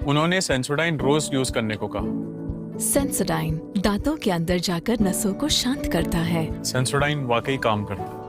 उन्होंने सेंसोडाइन रोज यूज करने को कहा। सेंसोडाइन दांतों के अंदर जाकर नसों को शांत करता है। सेंसोडाइन वाकई काम करता है।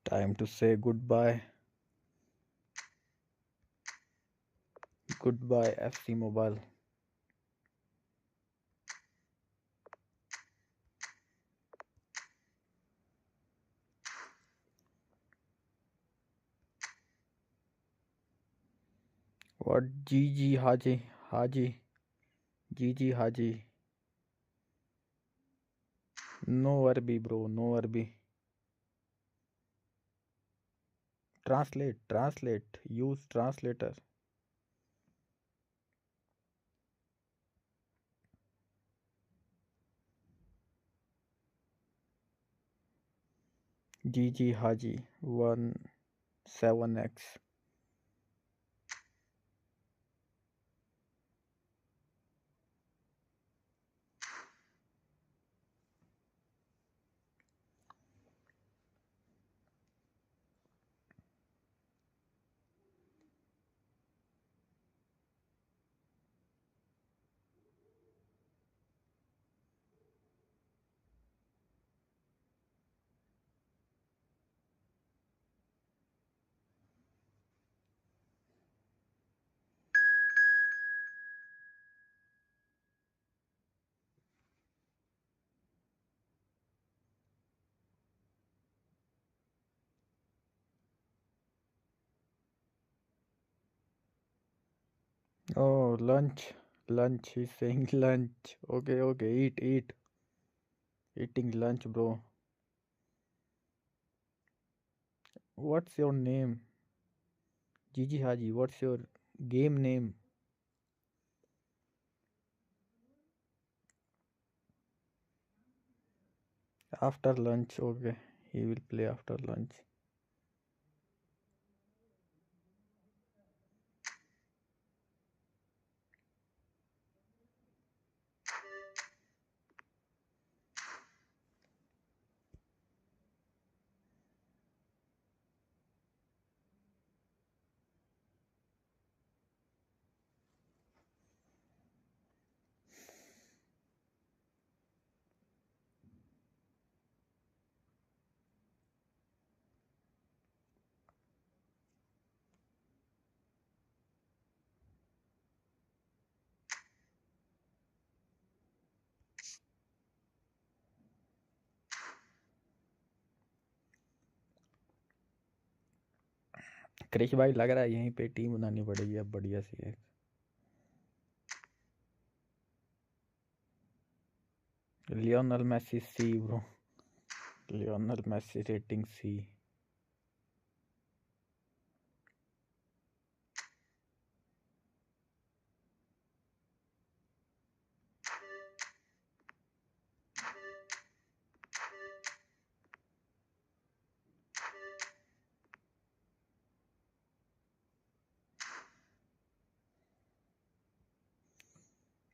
Time to say goodbye. Goodbye, FC Mobile. What GG Haji GG Haji. No Arabi, bro. No Arabi. Translate. Use translator. GG Haji 17x. Oh, lunch. Lunch. He's saying lunch. Okay. Eat. Eating lunch, bro. What's your name? Gigi Haji, what's your game name? After lunch, okay. He will play after lunch. Krrish भाई लग रहा है यहीं पे team बनानी पड़ेगी अब बढ़िया सी है. लियोनल मेसी सी ब्रो. लियोनल मेसी रेटिंग सी.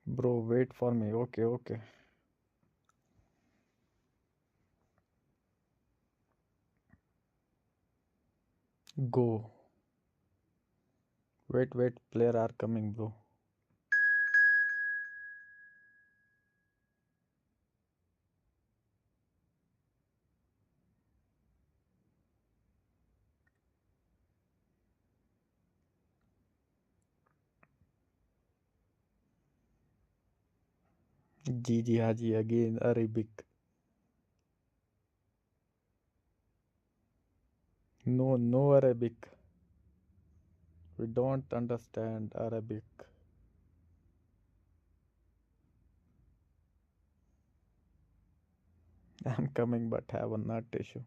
Bro, wait for me. Okay. Go. Wait. Player are coming, bro. Gigi Haji again Arabic. No Arabic. We don't understand Arabic. I'm coming but have a nut issue.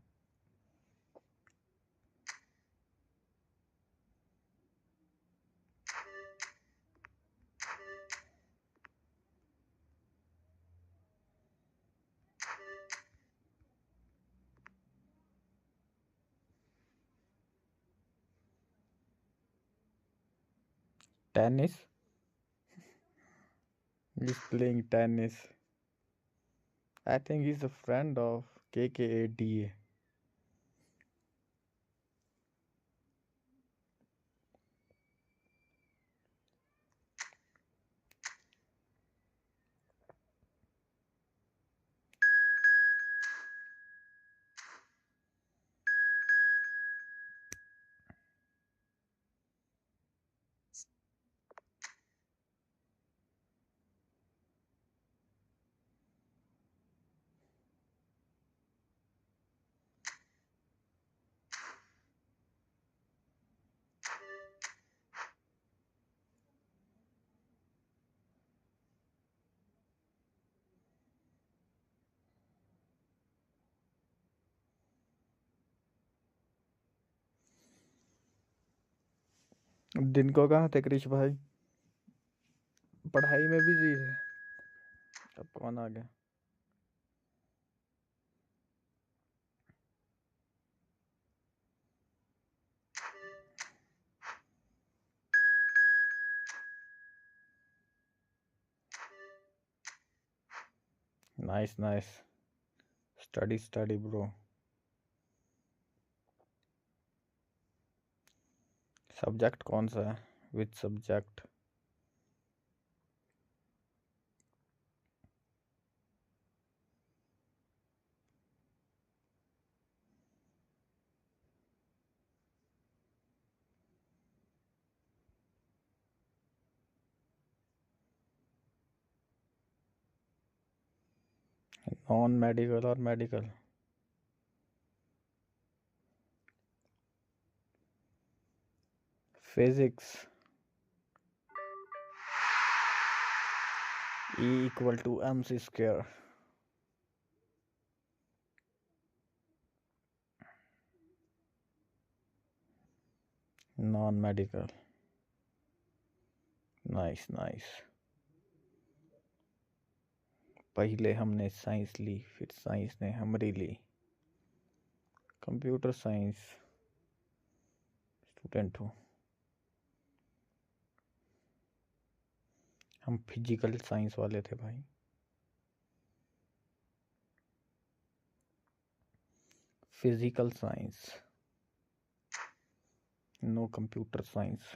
Tennis? He's playing tennis. I think he's a friend of KKADA. दिन को कहाँ थे कृष भाई? पढ़ाई में busy है। अब कौन आ गया? Nice study bro. सब्जेक्ट कौन सा है? Which subject? नॉन मेडिकल और medical? Physics. E equal to mc square. Non medical. Nice. पहले हमने साइंस ली, फिर साइंस ने हमारी ली। कंप्यूटर साइंस स्टूडेंट हूँ। हम फिजिकल साइंस वाले थे भाई। Physical science, no computer science.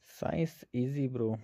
Science easy bro.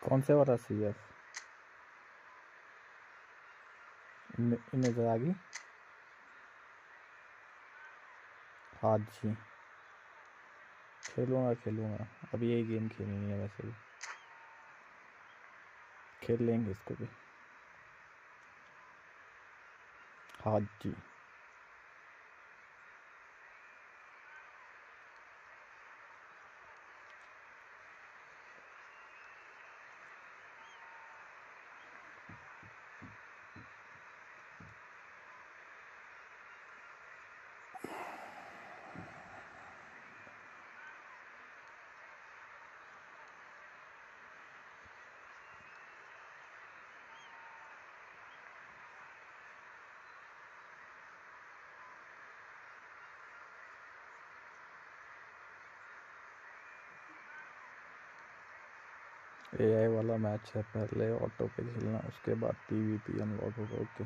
कौन से वाला CF? नजर आ गई। हाँ जी, खेलूंगा। अब यही गेम खेलनी है, वैसे भी खेल लेंगे इसको भी। हाँ जी। एआई वाला मैच है, पहले ऑटो पे खेलना, उसके बाद पीवीपी अनलॉक होगा। Okay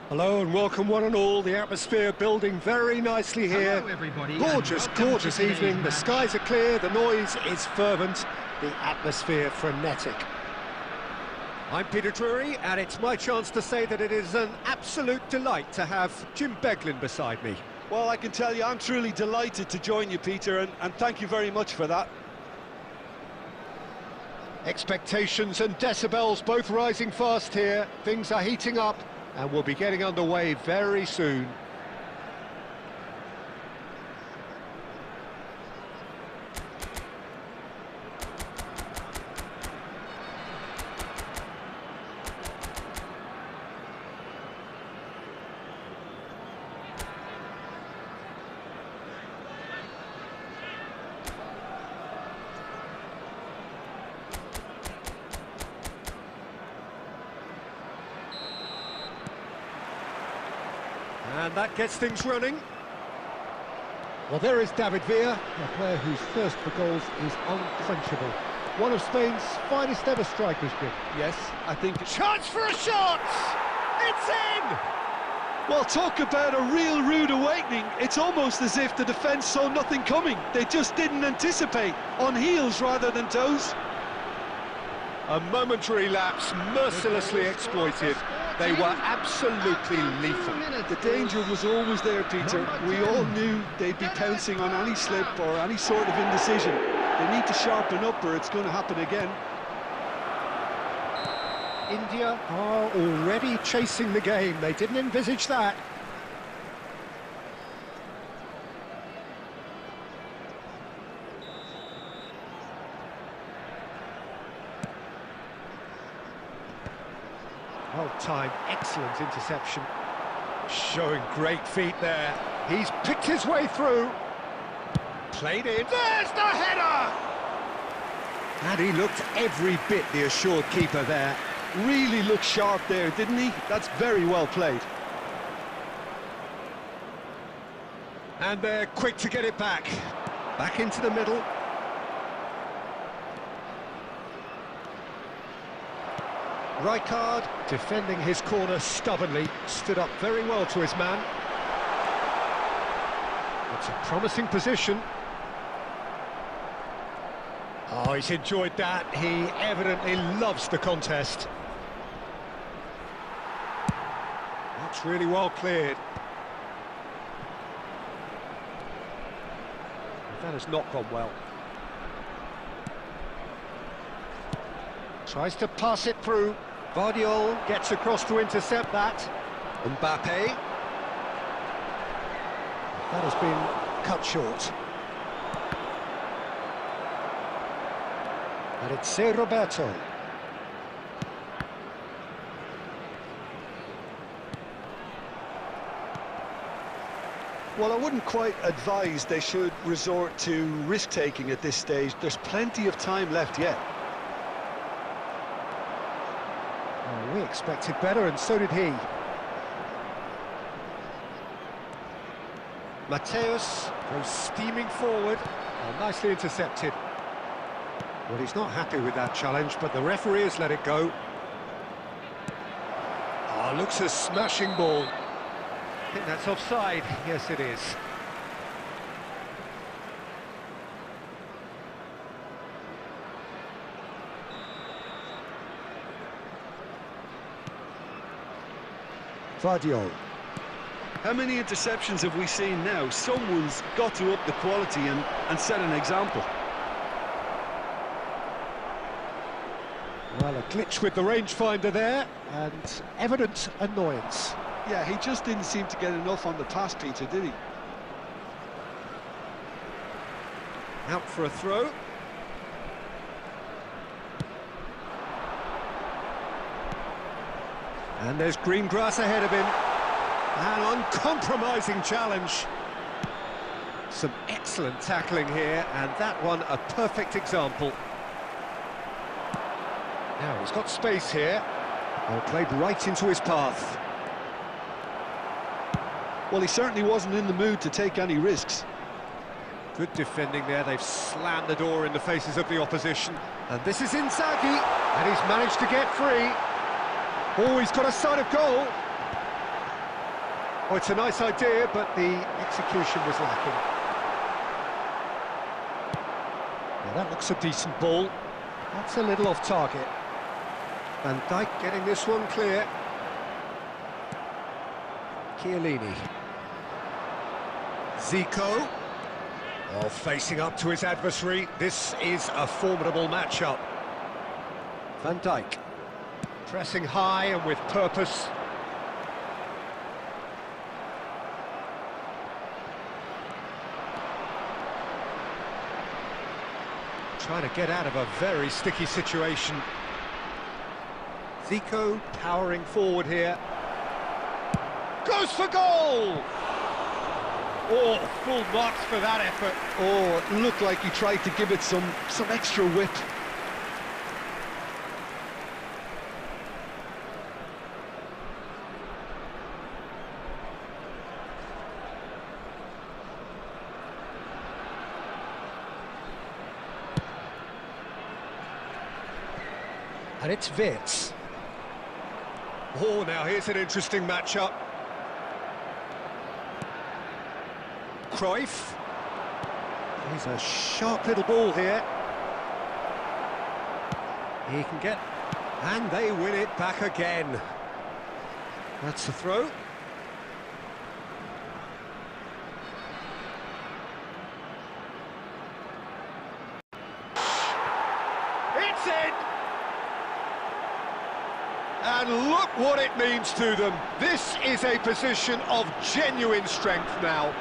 Hello and welcome one and all. The atmosphere building very nicely here. Hello everybody. Gorgeous, gorgeous evening. The skies are clear, the noise is fervent, the atmosphere frenetic. I'm Peter Drury, and it's my chance to say that it is an absolute delight to have Jim Beglin beside me. Well, I can tell you I'm truly delighted to join you, Peter, and thank you very much for that. Expectations and decibels both rising fast here. Things are heating up, and we'll be getting underway very soon. And that gets things running. Well, there is David Villa, a player whose thirst for goals is unquenchable. One of Spain's finest ever strikers, Jim. Yes, I think... Chance for a shot! It's in! Well, talk about a real rude awakening. It's almost as if the defence saw nothing coming. They just didn't anticipate, on heels rather than toes. A momentary lapse, mercilessly exploited. They were absolutely lethal. The danger was always there, Peter. We all knew they'd be pouncing on any slip or any sort of indecision. They need to sharpen up or it's going to happen again. India are already chasing the game. They didn't envisage that. Well timed, excellent interception. Showing great feet there. He's picked his way through. Played in. There's the header! And he looked every bit the assured keeper there. Really looked sharp there, didn't he? That's very well played. And they're quick to get it back. Back into the middle. Rijkaard, defending his corner stubbornly, stood up very well to his man. It's a promising position. Oh, he's enjoyed that. He evidently loves the contest. That's really well cleared. That has not gone well. Tries to pass it through. Vardiol gets across to intercept that. Mbappe. That has been cut short. And it's Ser Roberto. Well, I wouldn't quite advise they should resort to risk-taking at this stage. There's plenty of time left yet. Oh, we expected better, and so did he. Mateus goes steaming forward. Oh, nicely intercepted. Well, he's not happy with that challenge, but the referee has let it go. Oh, looks a smashing ball. I think that's offside. Yes, it is. Vardiol. How many interceptions have we seen now? Someone's got to up the quality and set an example. Well, a glitch with the rangefinder there, and evident annoyance. Yeah, he just didn't seem to get enough on the pass, Peter, did he? Out for a throw. And there's green grass ahead of him. An uncompromising challenge. Some excellent tackling here, and that one a perfect example. Now he's got space here. Oh, played right into his path. Well, he certainly wasn't in the mood to take any risks. Good defending there. They've slammed the door in the faces of the opposition. And this is Inzaghi, and he's managed to get free. Oh, he's got a sight of goal. Oh, it's a nice idea, but the execution was lacking. Now that looks a decent ball. That's a little off target. Van Dijk getting this one clear. Chiellini. Zico. Oh, facing up to his adversary. This is a formidable matchup. Van Dijk. Pressing high and with purpose. Trying to get out of a very sticky situation. Zico powering forward here. Goes for goal! Oh, full marks for that effort. Oh, it looked like he tried to give it some extra whip. And it's Wirtz. Oh, now here's an interesting matchup. Cruyff. He's a sharp little ball here. He can get... And they win it back again. That's the throw. It's in! And look what it means to them. This is a position of genuine strength now.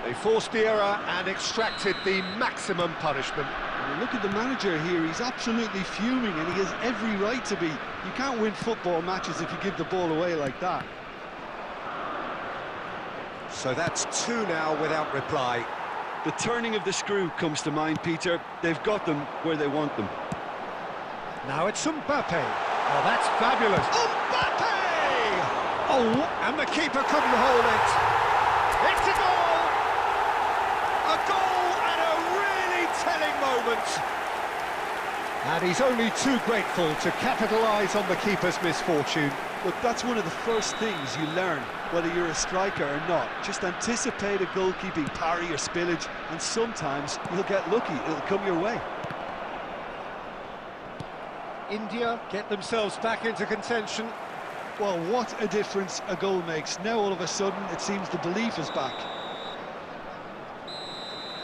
They forced the error and extracted the maximum punishment. And look at the manager here, he's absolutely fuming and he has every right to be. You can't win football matches if you give the ball away like that. So that's two now without reply. The turning of the screw comes to mind, Peter. They've got them where they want them. Now it's Mbappe. Oh, that's fabulous. Mbappe! Oh, and the keeper couldn't hold it. It's a goal! A goal and a really telling moment. And he's only too grateful to capitalise on the keeper's misfortune. Look, that's one of the first things you learn, whether you're a striker or not. Just anticipate a goalkeeping parry or spillage, and sometimes you'll get lucky, it'll come your way. India get themselves back into contention. Well, what a difference a goal makes. Now all of a sudden it seems the belief is back.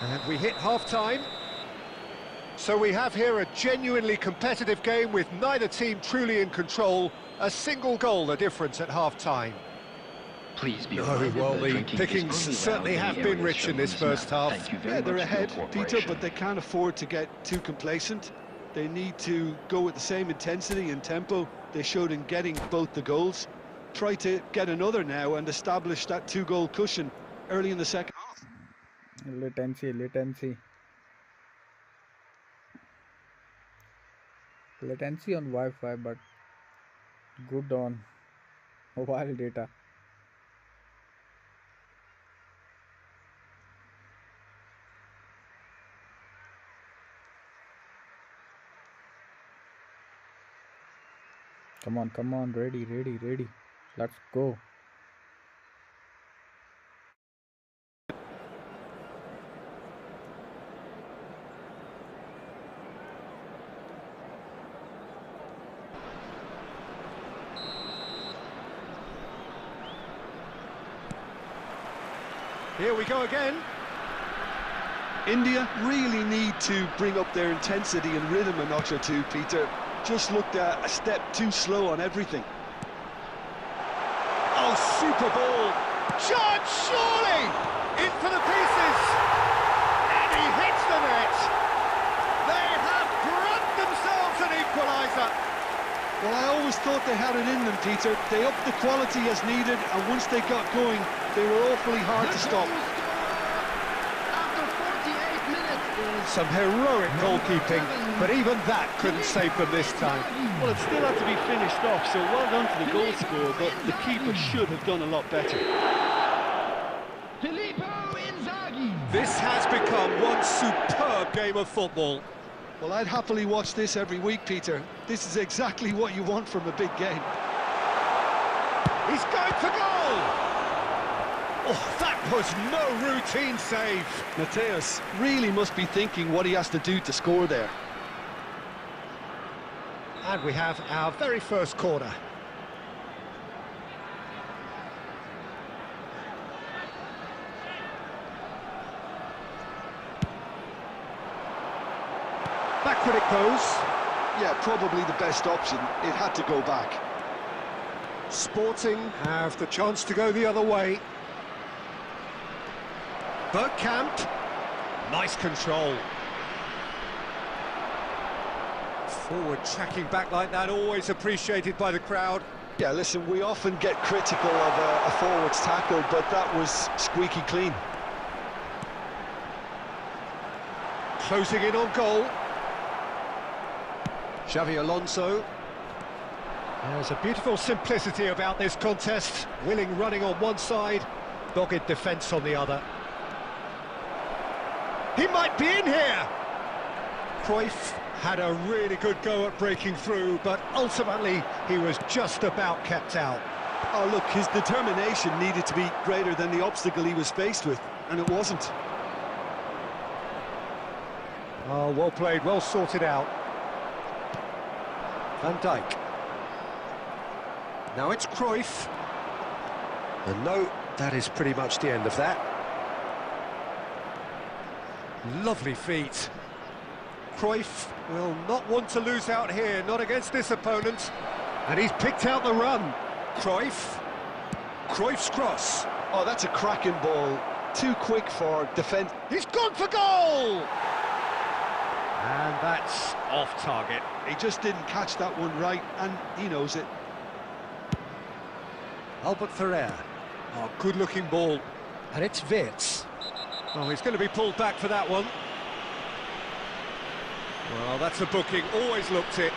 And we hit half-time. So we have here a genuinely competitive game with neither team truly in control. A single goal the difference at half-time. Please be Well, the pickings certainly have been rich in this first half. Yeah, they're ahead, Peter, but they can't afford to get too complacent. They need to go with the same intensity and tempo they showed in getting both the goals. Try to get another now and establish that two-goal cushion early in the second half. Latency. Latency on Wi-Fi, but good on mobile data. Come on, ready. Let's go. Here we go again. India really need to bring up their intensity and rhythm a notch or two, Peter. Just looked a step too slow on everything. Oh, super ball. Charge, surely! In for the pieces. And he hits the net. They have brought themselves an equaliser. Well, I always thought they had it in them, Peter. They upped the quality as needed, and once they got going, they were awfully hard to stop. Some heroic goalkeeping, but even that couldn't save them this time. Well, it still had to be finished off, so well done to the goal scorer, but the keeper should have done a lot better. This has become one superb game of football. Well, I'd happily watch this every week, Peter. This is exactly what you want from a big game. He's going for goal! Oh, that was no routine save. Mateus really must be thinking what he has to do to score there. And we have our very first corner. Backward it goes. Yeah, probably the best option. It had to go back. Sporting have the chance to go the other way. Bergkamp. Nice control. Forward tracking back like that, always appreciated by the crowd. Yeah, listen, we often get critical of a forward's tackle, but that was squeaky clean. Closing in on goal. Xavi Alonso. There's a beautiful simplicity about this contest. Willing running on one side, dogged defence on the other. He might be in here! Cruyff had a really good go at breaking through, but ultimately he was just about kept out. Oh, look, his determination needed to be greater than the obstacle he was faced with, and it wasn't. Oh, well played, well sorted out. Van Dijk. Now it's Cruyff. And no, that is pretty much the end of that. Lovely feet. Cruyff will not want to lose out here, not against this opponent. And he's picked out the run. Cruyff. Cruyff's cross. Oh, that's a cracking ball. Too quick for defence. He's gone for goal! And that's off target. He just didn't catch that one right, and he knows it. Albert Ferrer. Oh, good-looking ball. And it's Wirtz. Oh, he's going to be pulled back for that one. Well, that's a booking. Always looked it.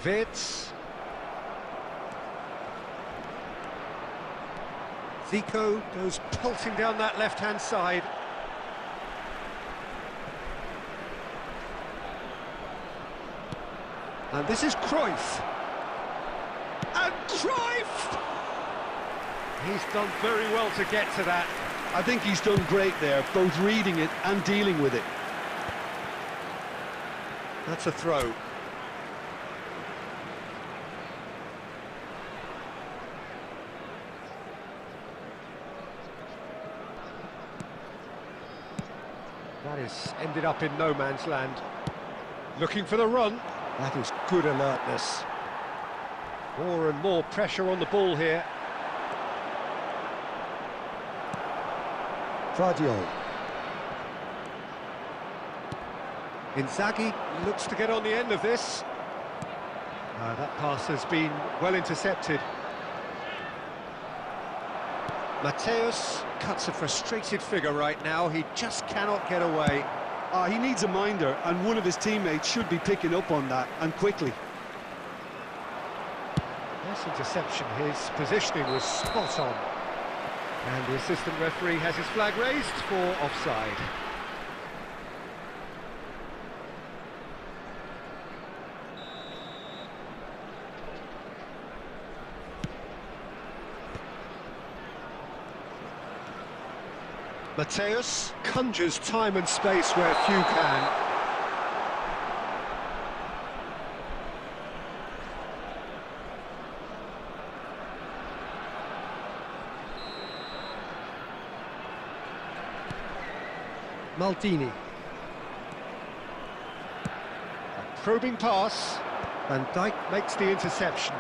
Wirtz. Zico goes pulsing down that left-hand side. And this is Cruyff. And Cruyff! He's done very well to get to that. I think he's done great there, both reading it and dealing with it. That's a throw. That is ended up in no man's land. Looking for the run. That is good alertness. More and more pressure on the ball here. Vardiol. Inzaghi looks to get on the end of this. That pass has been well intercepted. Mateus cuts a frustrated figure right now. He just cannot get away. He needs a minder, and one of his teammates should be picking up on that, and quickly. Nice interception. His positioning was spot on. And the assistant referee has his flag raised for offside. Mateus conjures time and space where few can. Maldini. A probing pass. Van Dijk makes the interception.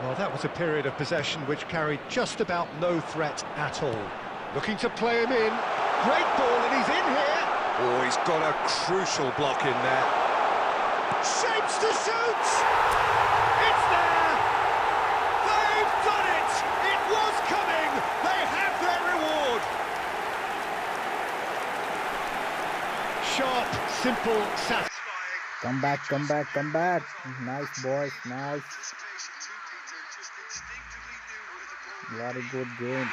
Well, that was a period of possession which carried just about no threat at all. Looking to play him in. Great ball, and he's in here. Oh, he's got a crucial block in there. Shapes to shoot! It's there! They've done it! It was coming! They have their reward! Sharp, simple, satisfying. Come back, come back, come back. Nice, boys, nice. Anticipation too, Peter. Just instinctively knew where the ball would Very be. good game.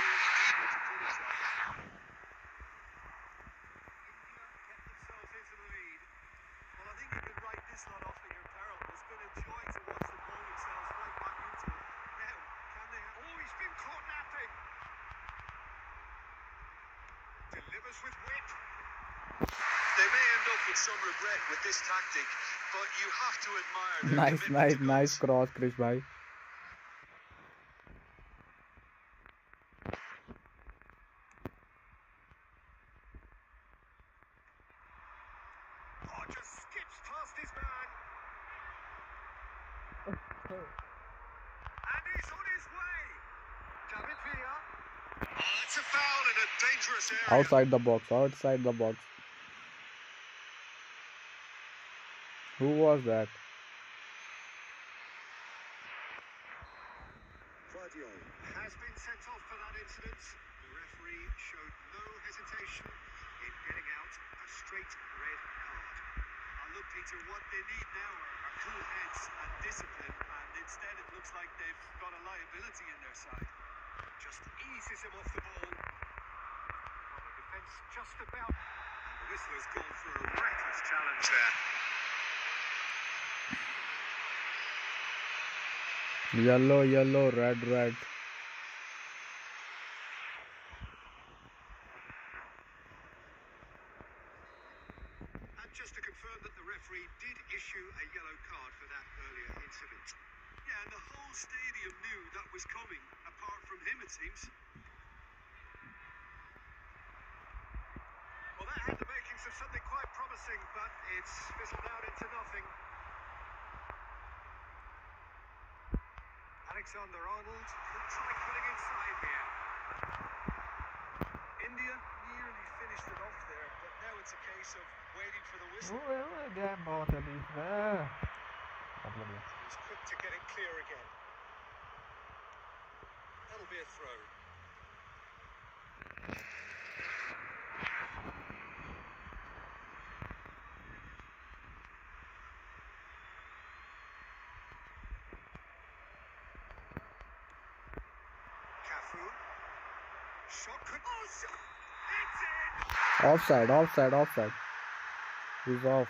Delivers with wit. They may end up with some regret with this tactic, but you have to admire their Nice, commitment nice, to nice goals. cross, Krish bhai. Oh, just skips past his man. And he's on his way. David Villa. Oh, that's a foul in a dangerous area. Outside the box, outside the box. Who was that? Guardiola has been sent off for that incident. The referee showed no hesitation in getting out a straight red card. Look, Peter, what they need now are cool heads and discipline, and instead it looks like they've got a liability in their side. Just eases him off the ball. Well, the defence just about. And the whistle has gone for a reckless challenge there. Yellow, yellow, red, red. And just to confirm that the referee did issue a yellow card for that earlier incident. Yeah, and the whole stadium knew that was coming, apart from him, it seems. Well, that had the makings of something quite promising, but it's fizzled out into nothing. Alexander-Arnold will try putting inside here. India nearly finished it off there, but now it's a case of waiting for the whistle. He's quick to get it clear again. That'll be a throw. Shot could... Oh, shot! It's in! Offside, offside, offside. He's off.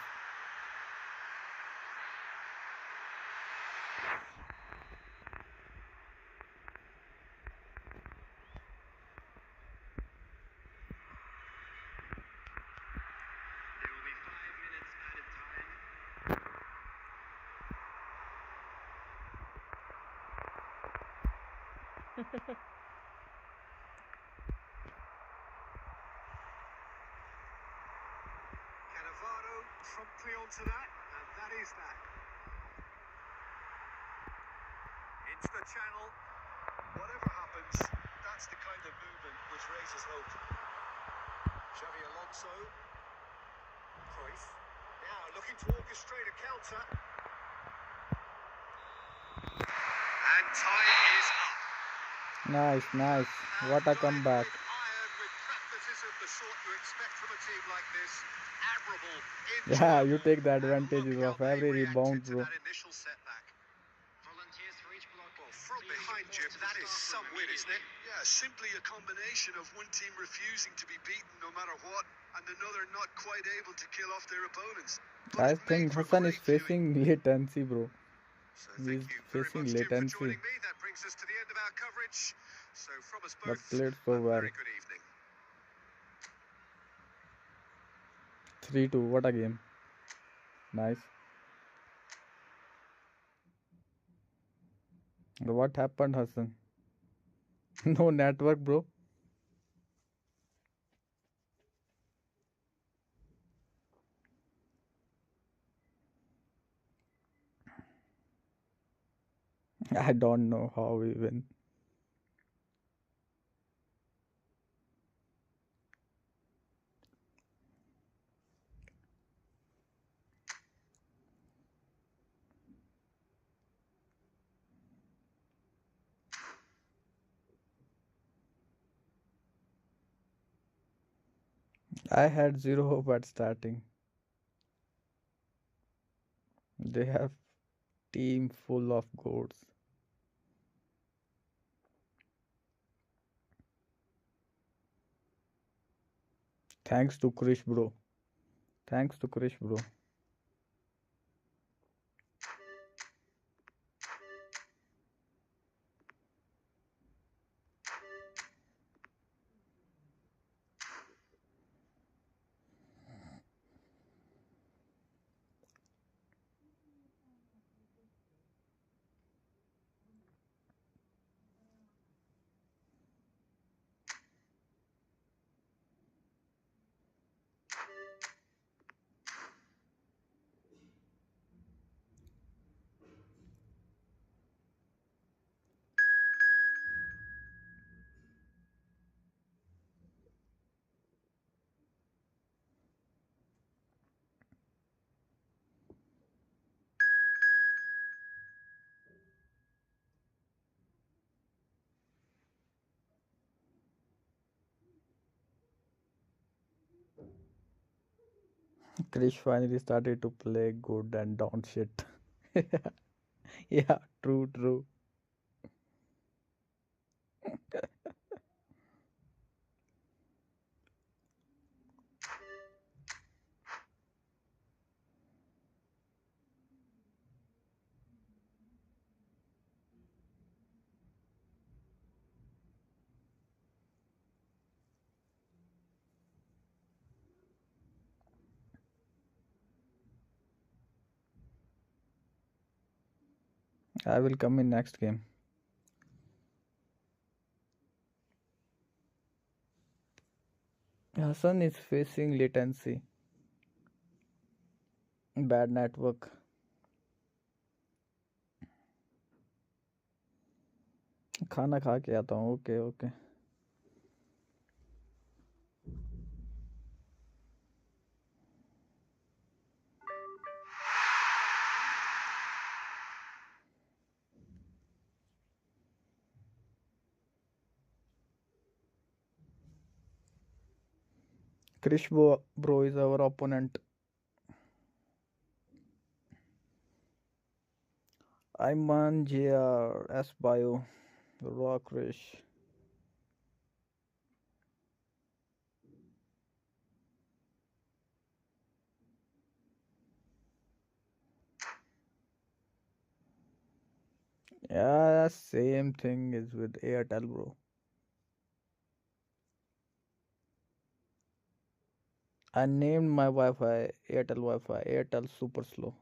There will be 5 minutes added time. Cannavaro promptly onto that, and that is that. Into the channel. Whatever happens, that's the kind of movement which raises hope. Xavi Alonso. Cruyff. Now looking to orchestrate a counter. And time is up. Nice, nice. What a comeback. Iron with pragmatism, the sort you expect from a team like this. Admirable. Yeah, you take the And look advantages how of they every reacted rebound, to bro. that initial setback. Volunteers for each block. Well, from Please behind you, report to the that is staff some room win, isn't it? immediately. Yeah, simply a combination of one team refusing to be beaten no matter what, and another not quite able to kill off their opponents. I But it made think for Hassan is great viewing. facing latency, bro. So He's thank you very facing much, Tim, for latency. joining me. That brings us to the end of our coverage. So from us But both, played a so well. very good evening. 3-2. What a game. Nice. What happened, Hassan? No network, bro. I don't know how we win. I had zero hope at starting. They have team full of goats. Thanks to Krish bro. Thanks to Krish bro. Krish finally started to play good and don't shit. Yeah, true, true. I will come in next game. Hassan is facing latency. Bad network. खाना खा के आता हूँ. Okay okay. Krish bro is our opponent. Ayman JR S Bio Raw Krish. Yeah, same thing is with Airtel bro. I named my Wi-Fi Airtel Wi-Fi. Airtel super slow.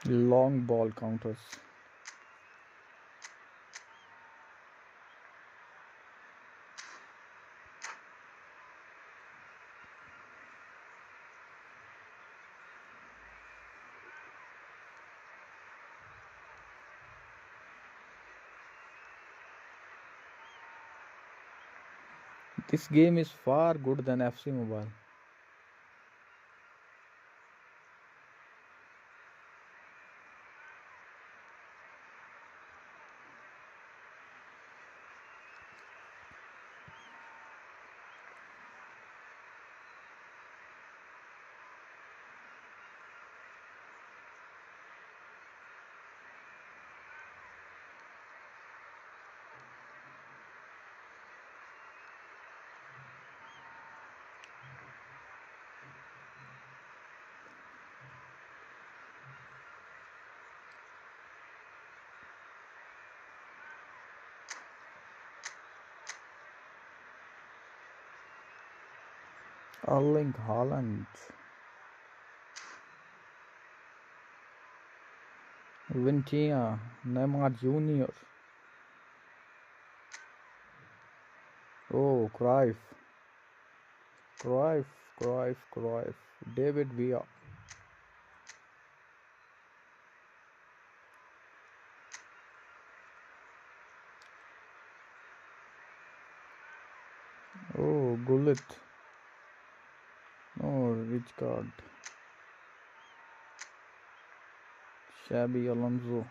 Long ball counters. This game is far good than FC Mobile. Erling Haaland. Vincia. Neymar Jr. Oh, Cruyff. Cruyff. Cruyff. Cruyff. David Villa. Oh, Gullit. Oh, which card? Shabby Alonso.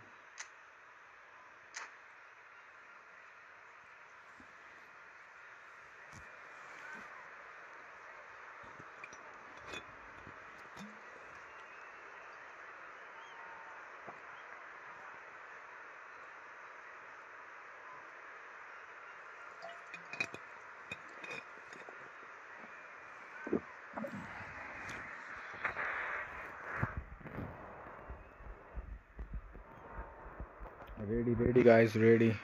Ready, guys, ready.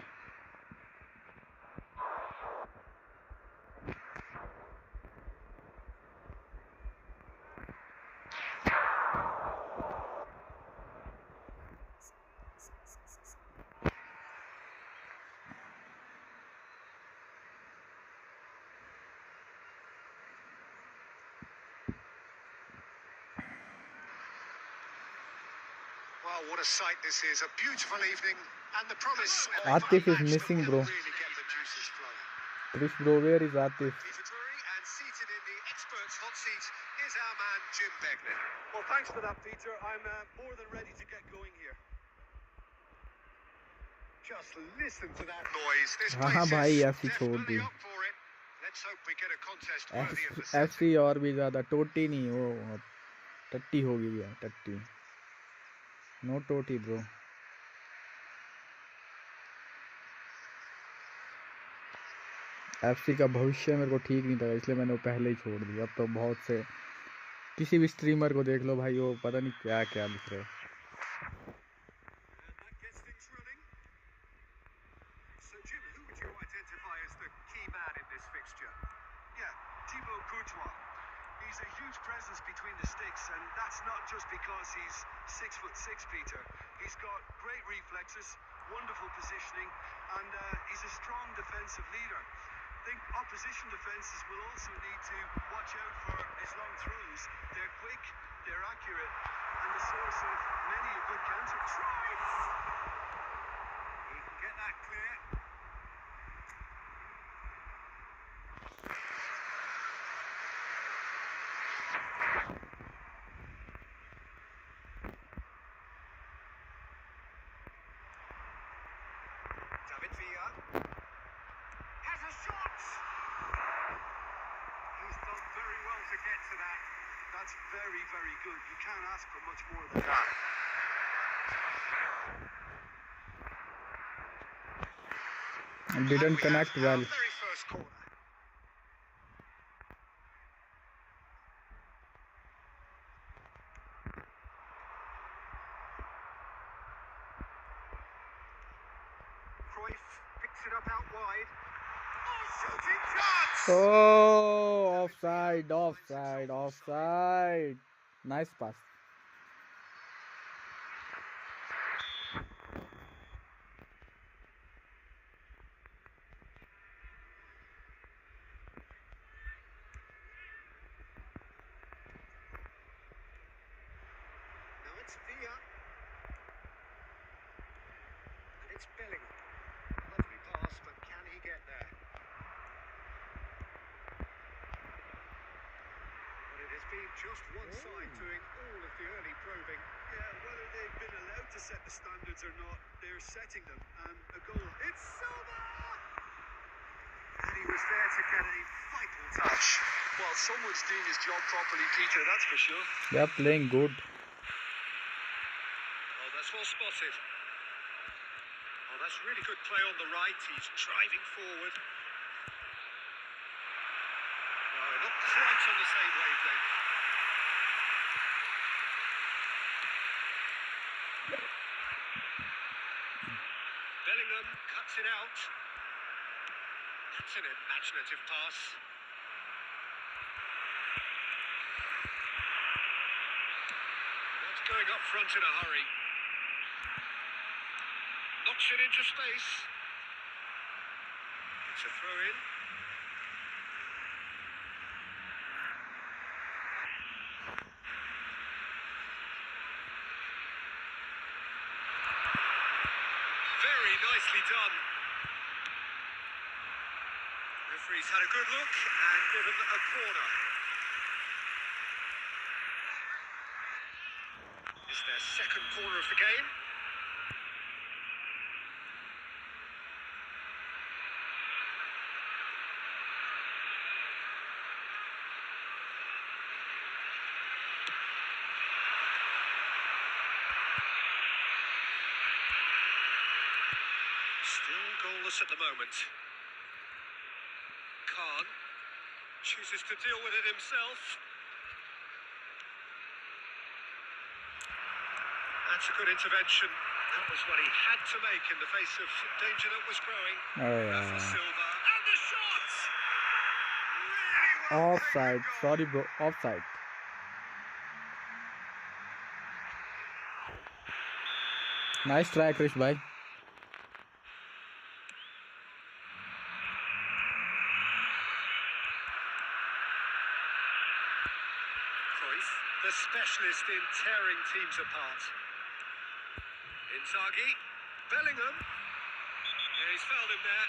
Well, what a sight this is. A beautiful evening and the promise of Atif a is match missing, that bro. will really get the juices flowing. Trish, bro, where is Atif? Peter Drury, and seated in the experts' hot seat is our man Jim Begley. Well, thanks for that, Peter. I'm more than ready to get going here. Just listen to that noise. This हाँ हाँ place भाई is FC छोड़ दी. definitely up for it. Let's hope we get a contest worthy of the setting. FC और भी ज़्यादा टोटी नहीं वो टट्टी हो गई है टट्टी. No टोटी bro. FC का भविष्य मेरे को ठीक नहीं लगा इसलिए मैंने वो पहले ही छोड़ दिया. अब तो बहुत से किसी भी स्ट्रीमर को देख लो भाई वो पता नहीं क्या क्या लिख रहे. And that gets things running. So, Jim, who would you identify as the key man in this fixture? Yeah, Thibaut Courtois. He's a huge presence between the sticks, and that's not just because he's 6'6", Peter. He's got great reflexes, wonderful positioning, and he's a strong defensive leader. I think opposition defenses will also need to watch out for his long throws. They're quick, they're accurate, and the source of many a good counter. Try! He can get that clear. David Villa has a shot. He's done very well to get to that. That's very, very good. You can't ask for much more than that. Didn't connect well. Very first corner. Cruyff picks it up out wide. Oh, shooting chance! Oh, offside. Nice pass. Now it's Villa. And it's Bellingham. Lovely pass, but can he get there? But it has been just one side doing all of the early probing. Yeah, whether they've been allowed to set the standards or not, they're setting them. And a goal. It's Silva! And he was there to get a vital touch. Well, someone's doing his job properly, Peter, that's for sure. They're playing good. Oh, that's well spotted. Oh, that's really good play on the right. He's driving forward. No, not quite on the same wavelength. Bellingham cuts it out. That's an imaginative pass. Not going up front in a hurry. Knocks it into space. It's a throw in. Very nicely done. Referee's had a good look and given a corner. It's their second corner of the game. Still goalless at the moment. Khan chooses to deal with it himself. That's a good intervention. That was what he had to make in the face of danger that was growing. Oh Rafa yeah. Silva and the shot! Really well Offside. played. Sorry, bro. Offside. Nice try, Krish bhai. Cruyff, the specialist in tearing teams apart. Inzaghi, Bellingham. Yeah, he's fouled him there.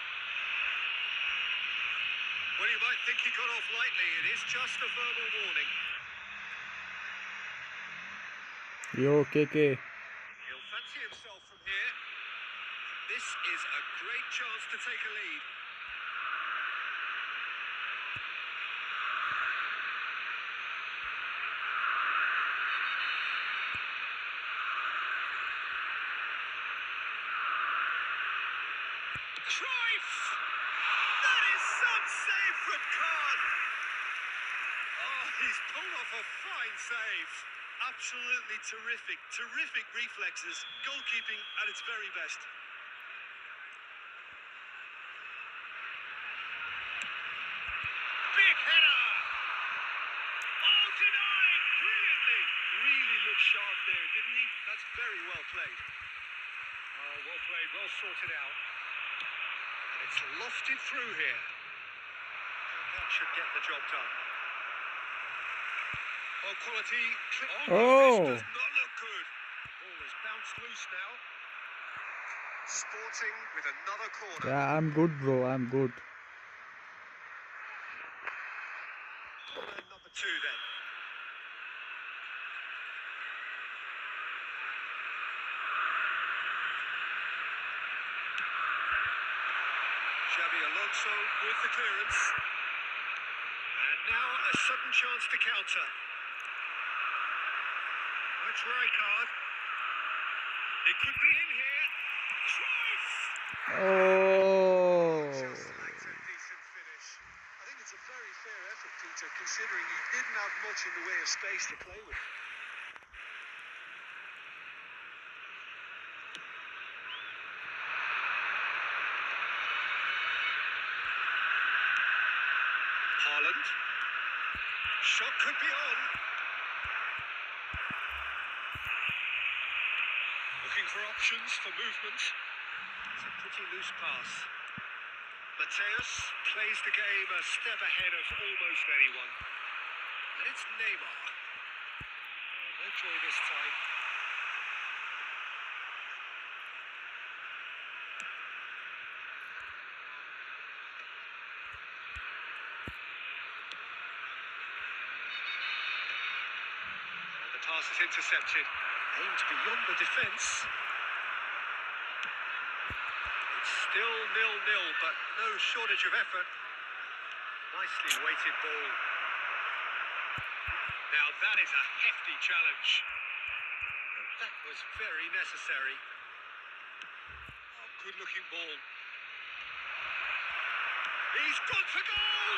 Well, you might think he got off lightly. It is just a verbal warning. Yo, KK. He'll fancy himself from here. This is a great chance to take a lead. Cruyff! That is some save from Khan! Oh, he's pulled off a fine save. Absolutely terrific. Terrific reflexes. Goalkeeping at its very best. Big header! Oh, denied! Brilliantly! Really looked sharp there, didn't he? That's very well played. Oh, well played, well sorted out. And it's lofted through here. That should get the job done. Oh, quality. Oh, Oh. this does not look good. Ball is bounced loose now. Sporting with another corner. Yeah, I'm good, bro. I'm good. Corner number 2 then. Xabi Alonso with the clearance. And now a sudden chance to counter. That's Rijkaard. It could be in here. Cruyff! Oh. Just like a decent finish. I think it's a very fair effort, Peter, considering he didn't have much in the way of space to play with. Haaland. Shot could be on. Looking for options for movement. It's a pretty loose pass. Mateus plays the game a step ahead of almost anyone. And it's Neymar. Oh, no joy this time. And the pass is intercepted. Aimed beyond the defence. It's still 0-0, but no shortage of effort. Nicely weighted ball. Now that is a hefty challenge. And that was very necessary. Oh, good looking ball. He's gone for goal!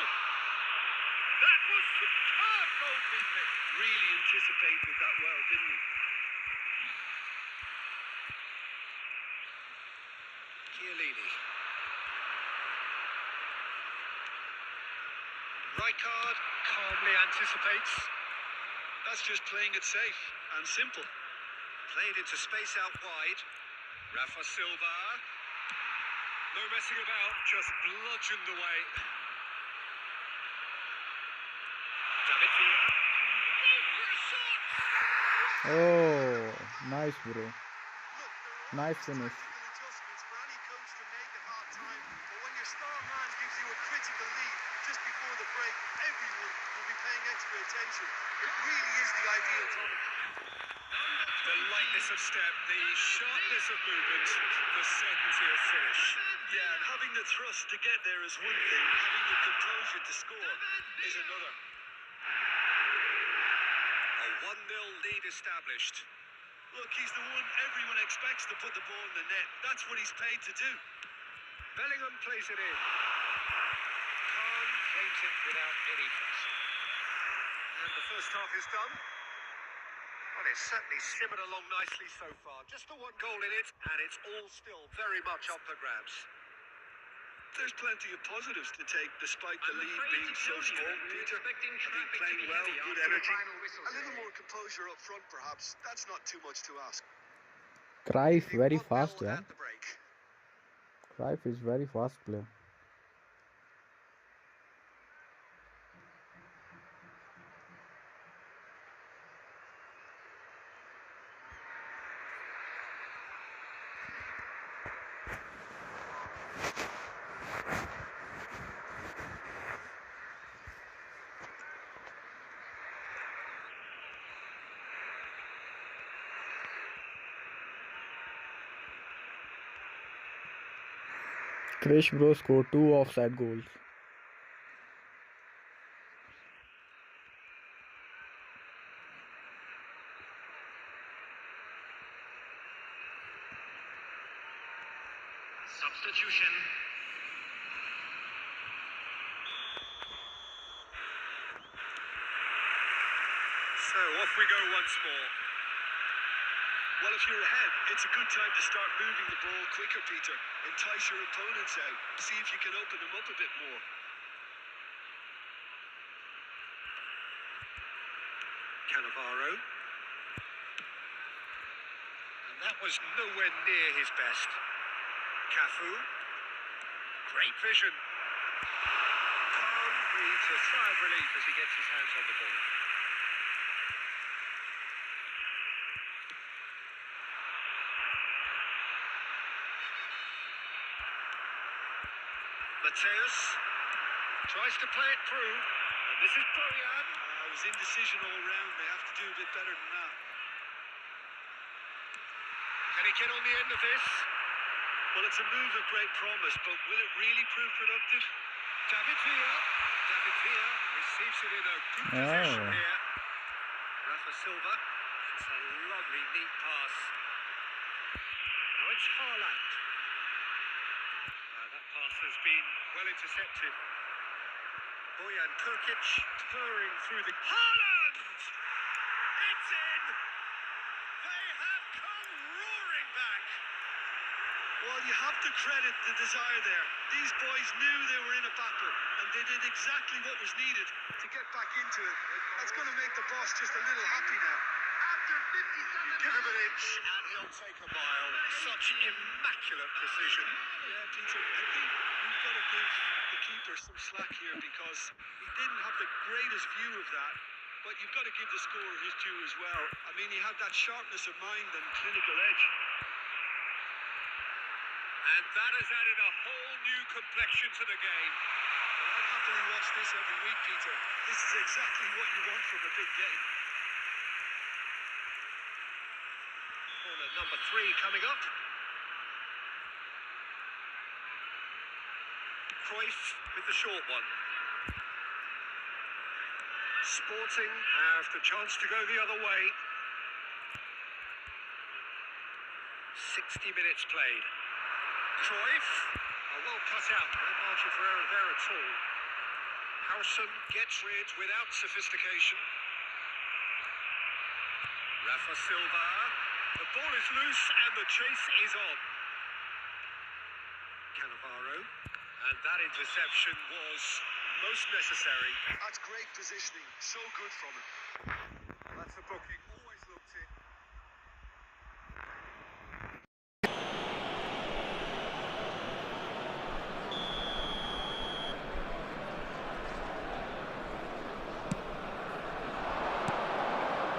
That was superb goalkeeping. Really anticipated that well, didn't he? Chiellini. Rijkaard calmly anticipates. That's just playing it safe and simple. Played into space out wide. Rafa Silva. No messing about, just bludgeoned away. David Villa. Goes for a shot! Oh. Nice, bro. Look, there are Nice always finish. tactical adjustments for any coach to make at half time, but when your star man gives you a critical believe just before the break, everyone will be paying extra attention. It really is the ideal tournament. The lightness of step, the sharpness of movement, the certainty of finish. Yeah, and having the thrust to get there is one thing, having the composure to score is another. A 1-0 lead established. Look, he's the one everyone expects to put the ball in the net. That's what he's paid to do. Bellingham plays it in. Khan claims it without any fuss. And the first half is done. Well, it's certainly simmered along nicely so far. Just the one goal in it, and it's all still very much up for grabs. There's plenty of positives to take despite the lead being so small. Peter, I think playing well, good energy. A little more composure up front, perhaps. That's not too much to ask. Cruyff very 1-0 fast, yeah. at the break. Cruyff is very fast player. Krish Bro scored 2 offside goals. Substitution. So off we go once more. Well, if you're ahead, it's a good time to start moving the ball quicker, Peter. Entice your opponents out. See if you can open them up a bit more. Cannavaro. And that was nowhere near his best. Cafu. Great vision. Khan breathes a sigh of relief as he gets his hands on the ball. Mateus tries to play it through, and this is Bojan. It was indecision all round. They have to do a bit better than that. Can he get on the end of this? Well, it's a move of great promise, but will it really prove productive? David Villa. David Villa receives it in a good position here. Rafa Silva. It's a lovely, neat pass. Now it's Haaland. That pass has been well intercepted. Bojan Krkic purring through the... Haaland! It's in! They have come roaring back! Well, you have to credit the desire there. These boys knew they were in a battle, and they did exactly what was needed to get back into it. That's going to make the boss just a little happy now. After 57 Give him an inch, and he'll take a mile. Such immaculate precision. Yeah, Peter, I think we've got to give the keeper some slack here because he didn't have the greatest view of that, but you've got to give the scorer his due as well. I mean, he had that sharpness of mind and clinical edge. And that has added a whole new complexion to the game. Well, I'd happily watch this every week, Peter. This is exactly what you want from a big game. Corner number 3 coming up. Cruyff with the short one. Sporting have the chance to go the other way. 60 minutes played. Cruyff, well cut out, no margin for error there at all. Harrison gets rid without sophistication. Rafa Silva, the ball is loose and the chase is on. Cannavaro, and that interception was most necessary. That's great positioning. So good from him. That's a booking, always looked it.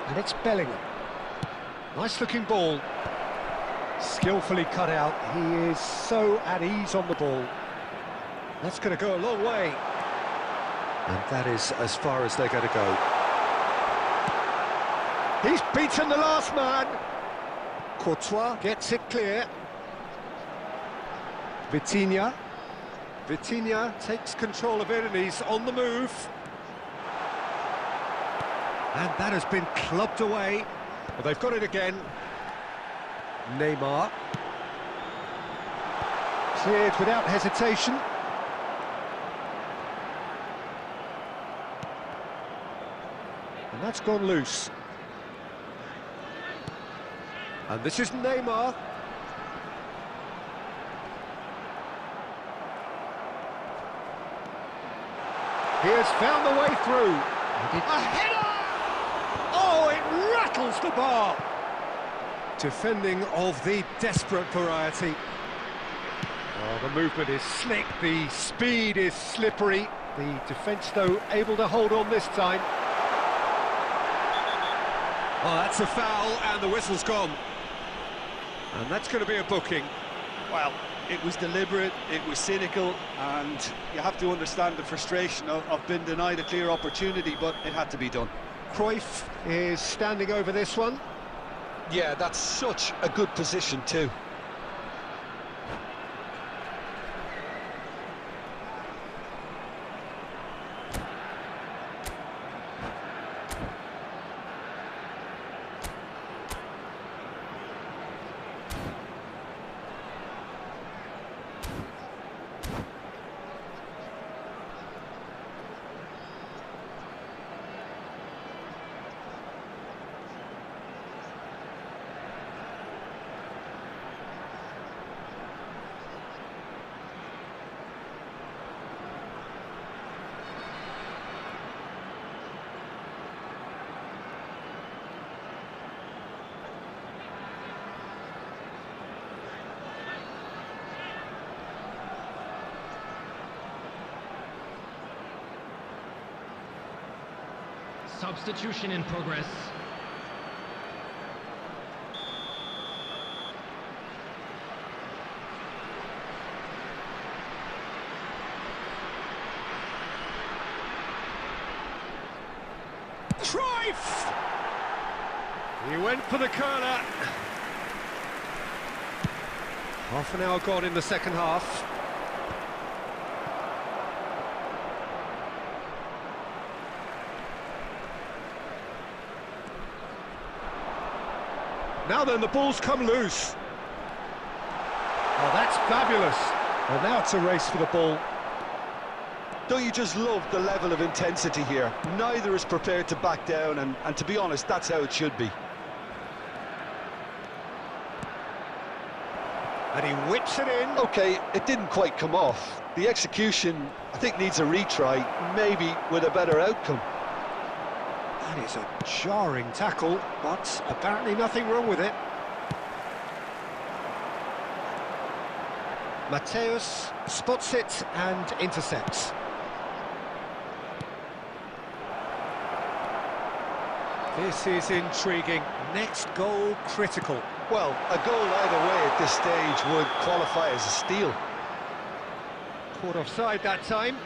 And it's Bellingham. Nice looking ball. Skillfully cut out. He is so at ease on the ball. That's going to go a long way. And that is as far as they're going to go. He's beaten the last man. Courtois gets it clear. Vitinha takes control of it and he's on the move. And that has been clubbed away. Well, they've got it again. Neymar. Cleared without hesitation. And that's gone loose. And this is Neymar. He has found the way through. A header! Oh, it rattles the bar. Defending of the desperate variety. Oh, the movement is slick, the speed is slippery. The defence, though, able to hold on this time. Oh, that's a foul, and the whistle's gone. And that's going to be a booking. Well, it was deliberate, it was cynical, and you have to understand the frustration of being denied a clear opportunity, but it had to be done. Cruyff is standing over this one. Yeah, that's such a good position too. Substitution in progress. Cruyff! He went for the curler. Half an hour gone in the second half. Now then, the ball's come loose. Oh, that's fabulous. And now it's a race for the ball. Don't you just love the level of intensity here? Neither is prepared to back down, and to be honest, that's how it should be. And he whips it in. Okay, it didn't quite come off. The execution, I think, needs a retry, maybe with a better outcome. That is a jarring tackle, but apparently nothing wrong with it. Mateus spots it and intercepts. This is intriguing. Next goal critical. Well, a goal either way at this stage would qualify as a steal. Caught offside that time.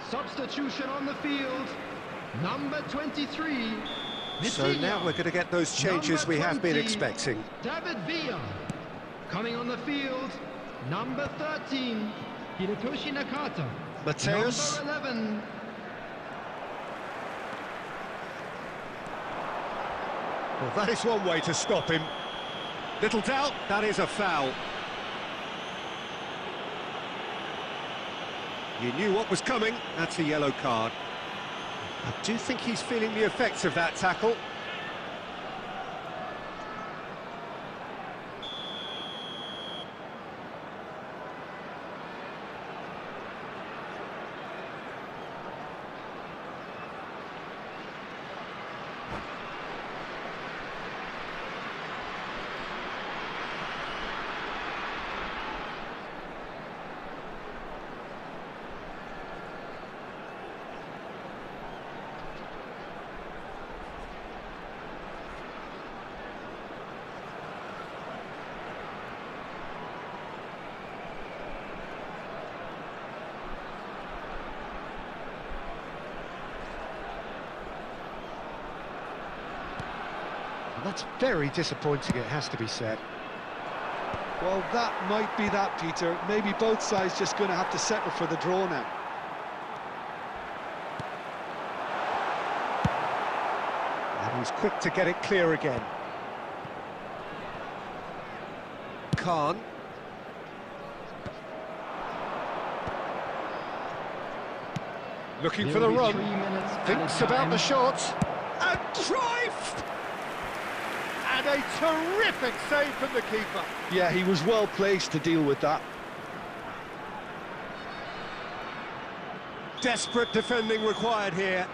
Substitution on the field. Number 23. So now we're going to get those changes we have been 20, expecting. David Villa. Coming on the field. Number 13. Hirotoshi Nakata. Mateus. Number 11. Well, that is one way to stop him. Little doubt, that is a foul. You knew what was coming, that's a yellow card. I do think he's feeling the effects of that tackle. That's very disappointing, it has to be said. Well, that might be that, Peter. Maybe both sides just going to have to settle for the draw now. And he's quick to get it clear again. Khan. Looking for the run. Thinks about the shot. And Cruyff! And a terrific save from the keeper. Yeah, he was well placed to deal with that. Desperate defending required here.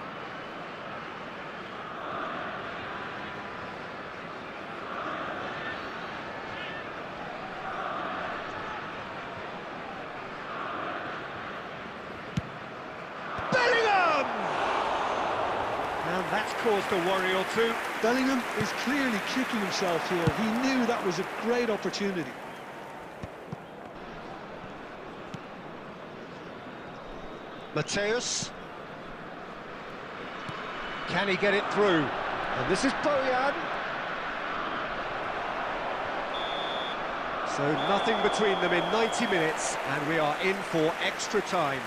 Bellingham! And that's caused a worry or two. Bellingham is clearly kicking himself here. He knew that was a great opportunity. Mateus. Can he get it through? And this is Bojan. So nothing between them in 90 minutes, and we are in for extra time.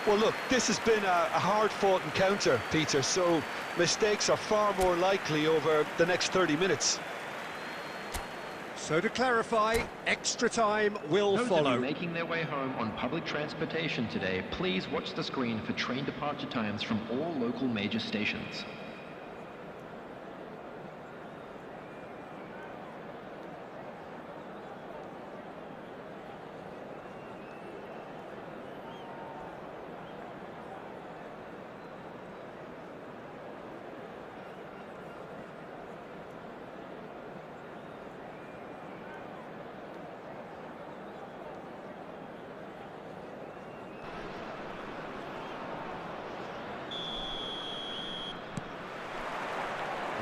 Well, look, this has been a hard-fought encounter, Peter, so mistakes are far more likely over the next 30 minutes. So to clarify, extra time will Those follow. of you making their way home on public transportation today, please watch the screen for train departure times from all local major stations.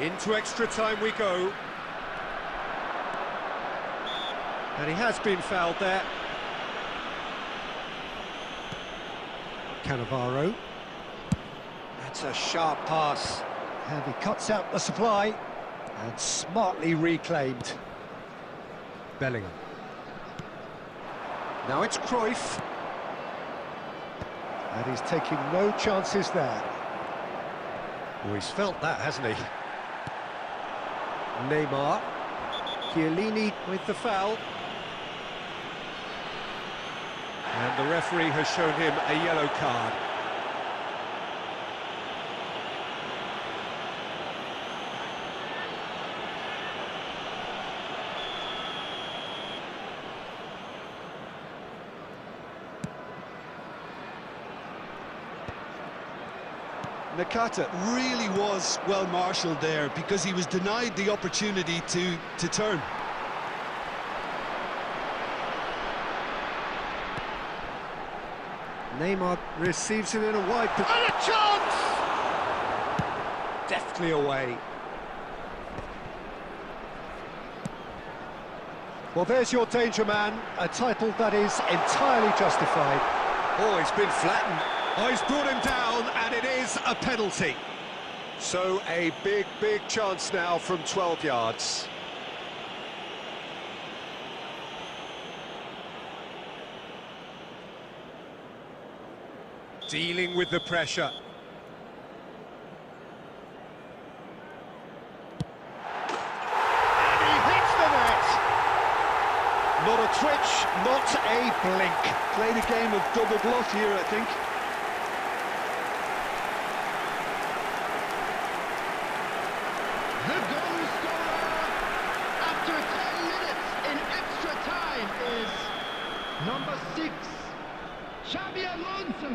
Into extra time we go. And he has been fouled there. Cannavaro. That's a sharp pass. And he cuts out the supply. And smartly reclaimed. Bellingham. Now it's Cruyff. And he's taking no chances there. Oh, he's felt that, hasn't he? Neymar. Chiellini with the foul. And the referee has shown him a yellow card. Nakata really was well marshalled there because he was denied the opportunity to turn. Neymar receives it in a wide position. And a chance! Deftly away. Well, there's your danger man, a title that is entirely justified. Oh, he's been flattened. Oh, he's brought him down, and it is a penalty. So a big, big chance now from 12 yards. Dealing with the pressure. a twitch, not a blink. Played a game of double bluff here, I think. The goal scorer after 10 minutes in extra time is number 6, Xabi Alonso.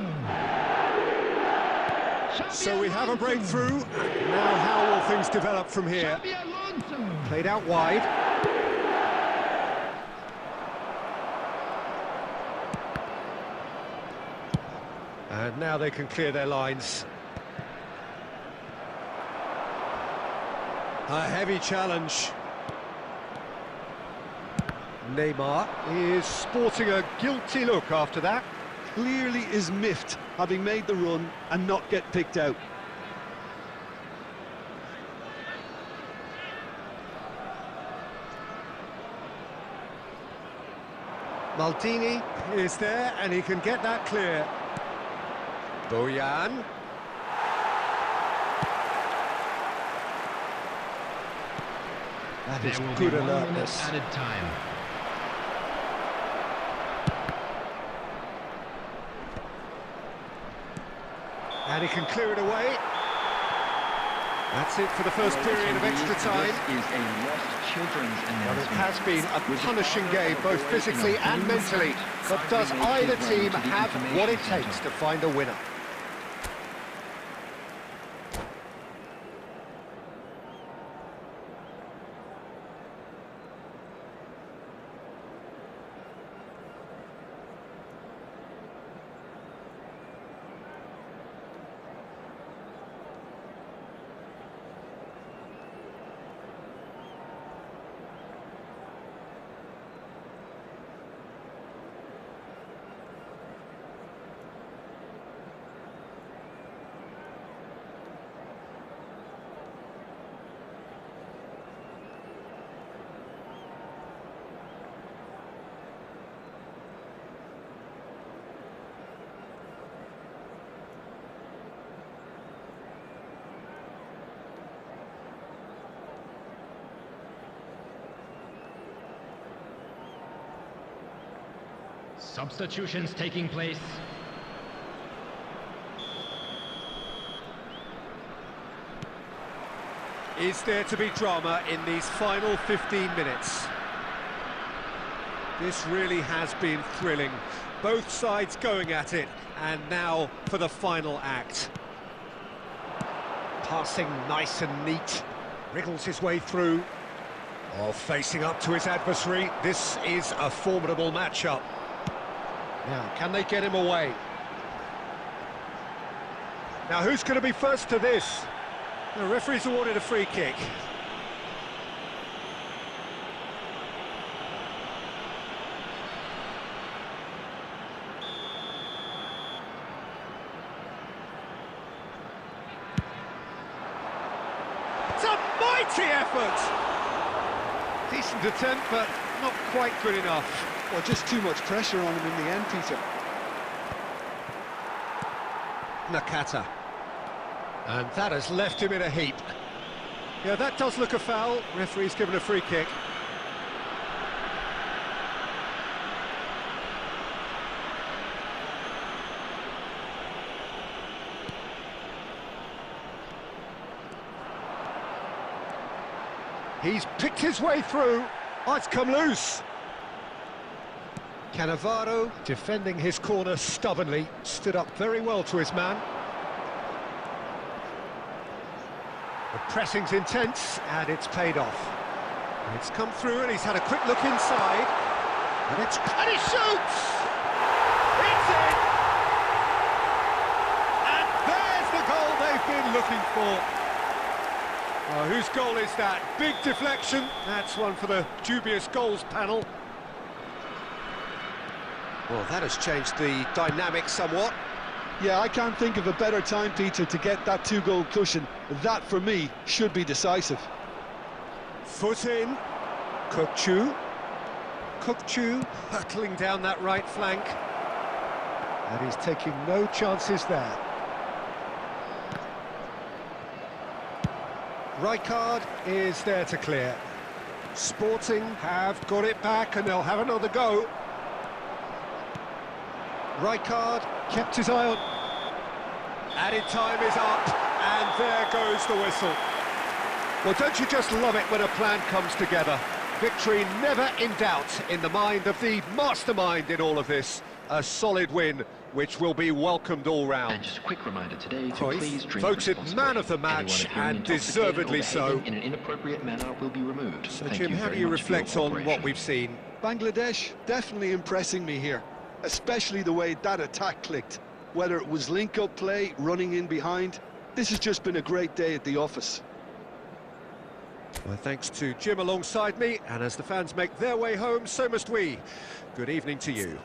So we have a breakthrough. Now how will things develop from here? Xabi Alonso. Played out wide. And now they can clear their lines. A heavy challenge. Neymar is sporting a guilty look after that. Clearly is miffed, having made the run and not get picked out. Maldini is there and he can get that clear. Bojan. That is good alertness. Added time. And he can clear it away. That's it for the first period of extra time. This is a lost children's Well, it announcement. has been a punishing game, both physically and mentally. But does either team have what it takes to find a winner? Substitutions taking place. Is there to be drama in these final 15 minutes? This really has been thrilling. Both sides going at it, and now for the final act. Passing nice and neat, wriggles his way through. Oh, facing up to his adversary, this is a formidable matchup. Now, can they get him away? Now, who's going to be first to this? The referee's awarded a free kick. It's a mighty effort! Decent attempt, but not quite good enough. Well, just too much pressure on him in the end, Peter. Nakata. And that has left him in a heap. Yeah, that does look a foul. Referee's given a free kick. He's picked his way through. Oh, it's come loose. Cannavaro defending his corner stubbornly, stood up very well to his man. The pressing's intense, and it's paid off. It's come through, and he's had a quick look inside. And he shoots! It's in! And there's the goal they've been looking for. Oh, whose goal is that? Big deflection. That's one for the dubious goals panel. Well, that has changed the dynamic somewhat. Yeah, I can't think of a better time, Peter, to get that two-goal cushion. That, for me, should be decisive. Foot in. Kukçu. Kukçu hurtling down that right flank. And he's taking no chances there. Rijkaard is there to clear. Sporting have got it back and they'll have another go. Rijkaard kept his eye on. Added time is up, and there goes the whistle. Well, don't you just love it when a plan comes together? Victory never in doubt in the mind of the mastermind in all of this. A solid win, which will be welcomed all round. And just a quick reminder today to Cruyff, please drink voted responsibly. man of the match, Anyone appearing and intoxicated or deservedly so. behaving in an inappropriate manner will be removed. So, Thank Jim, you how do very you much for your reflect on what cooperation. we've seen? Bangladesh definitely impressing me here, especially the way that attack clicked. Whether it was link-up play, running in behind, this has just been a great day at the office. Well, thanks to Jim alongside me, and as the fans make their way home, so must we. Good evening to you.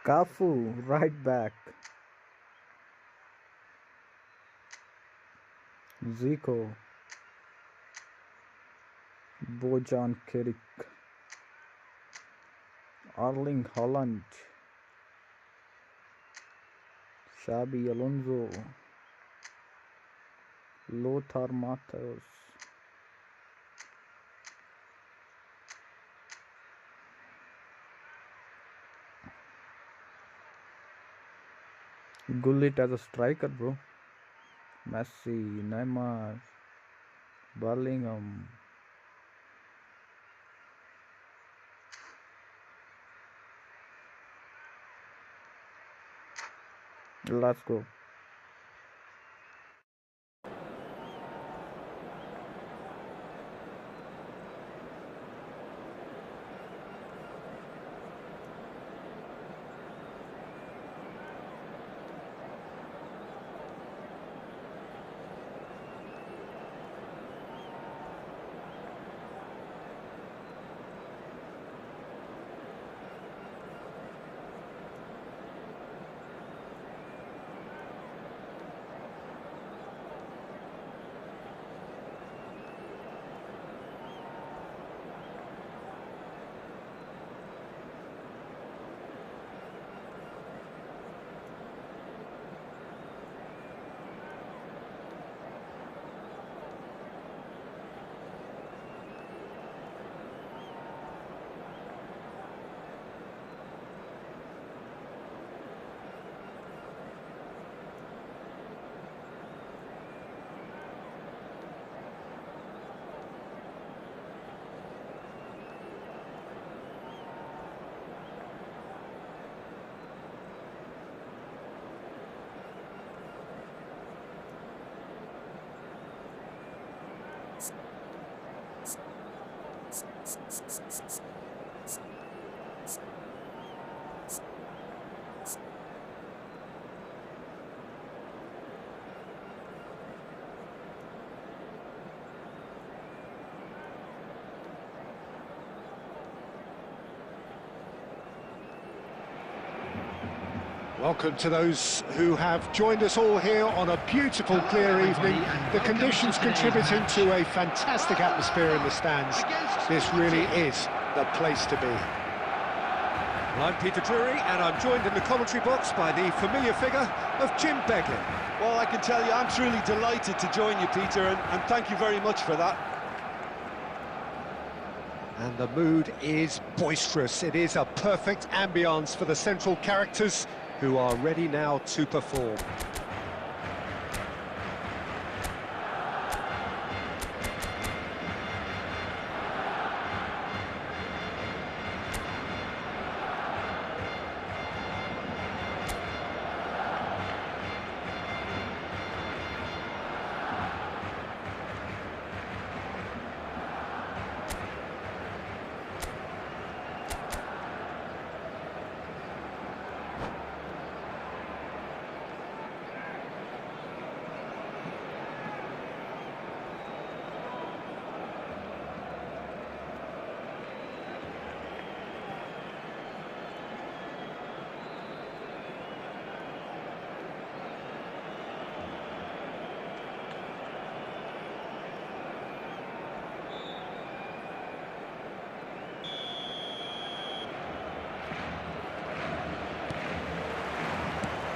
Cafu, right back. Zico. Bojan Kirik. Erling Haaland. Xabi Alonso. Lothar Matthäus. Gullit as a striker, bro. Messi, Neymar, Bellingham. Let's go. Welcome to those who have joined us all here on a beautiful, clear evening. The conditions contributing to a fantastic atmosphere in the stands. This really is the place to be. Well, I'm Peter Drury, and I'm joined in the commentary box by the familiar figure of Jim Beglin. Well, I can tell you, I'm truly delighted to join you, Peter, and thank you very much for that. And the mood is boisterous. It is a perfect ambience for the central characters who are ready now to perform.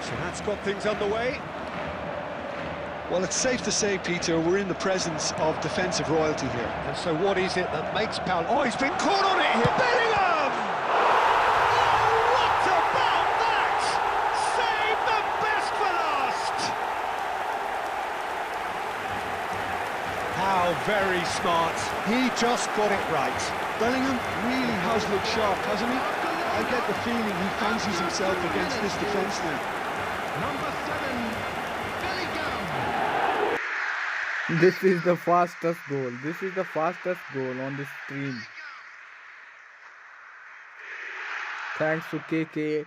So that's got things underway. Well, it's safe to say, Peter, we're in the presence of defensive royalty here. And so what is it that makes Paul... Oh, he's been caught on it here. Bellingham! Oh, what about that? Save the best for last! How very smart. He just got it right. Bellingham really has looked sharp, hasn't he? I get the feeling he fancies himself against this defence now. Number 7, Bellingham. This is the fastest goal. This is the fastest goal on this stream. Thanks to KK.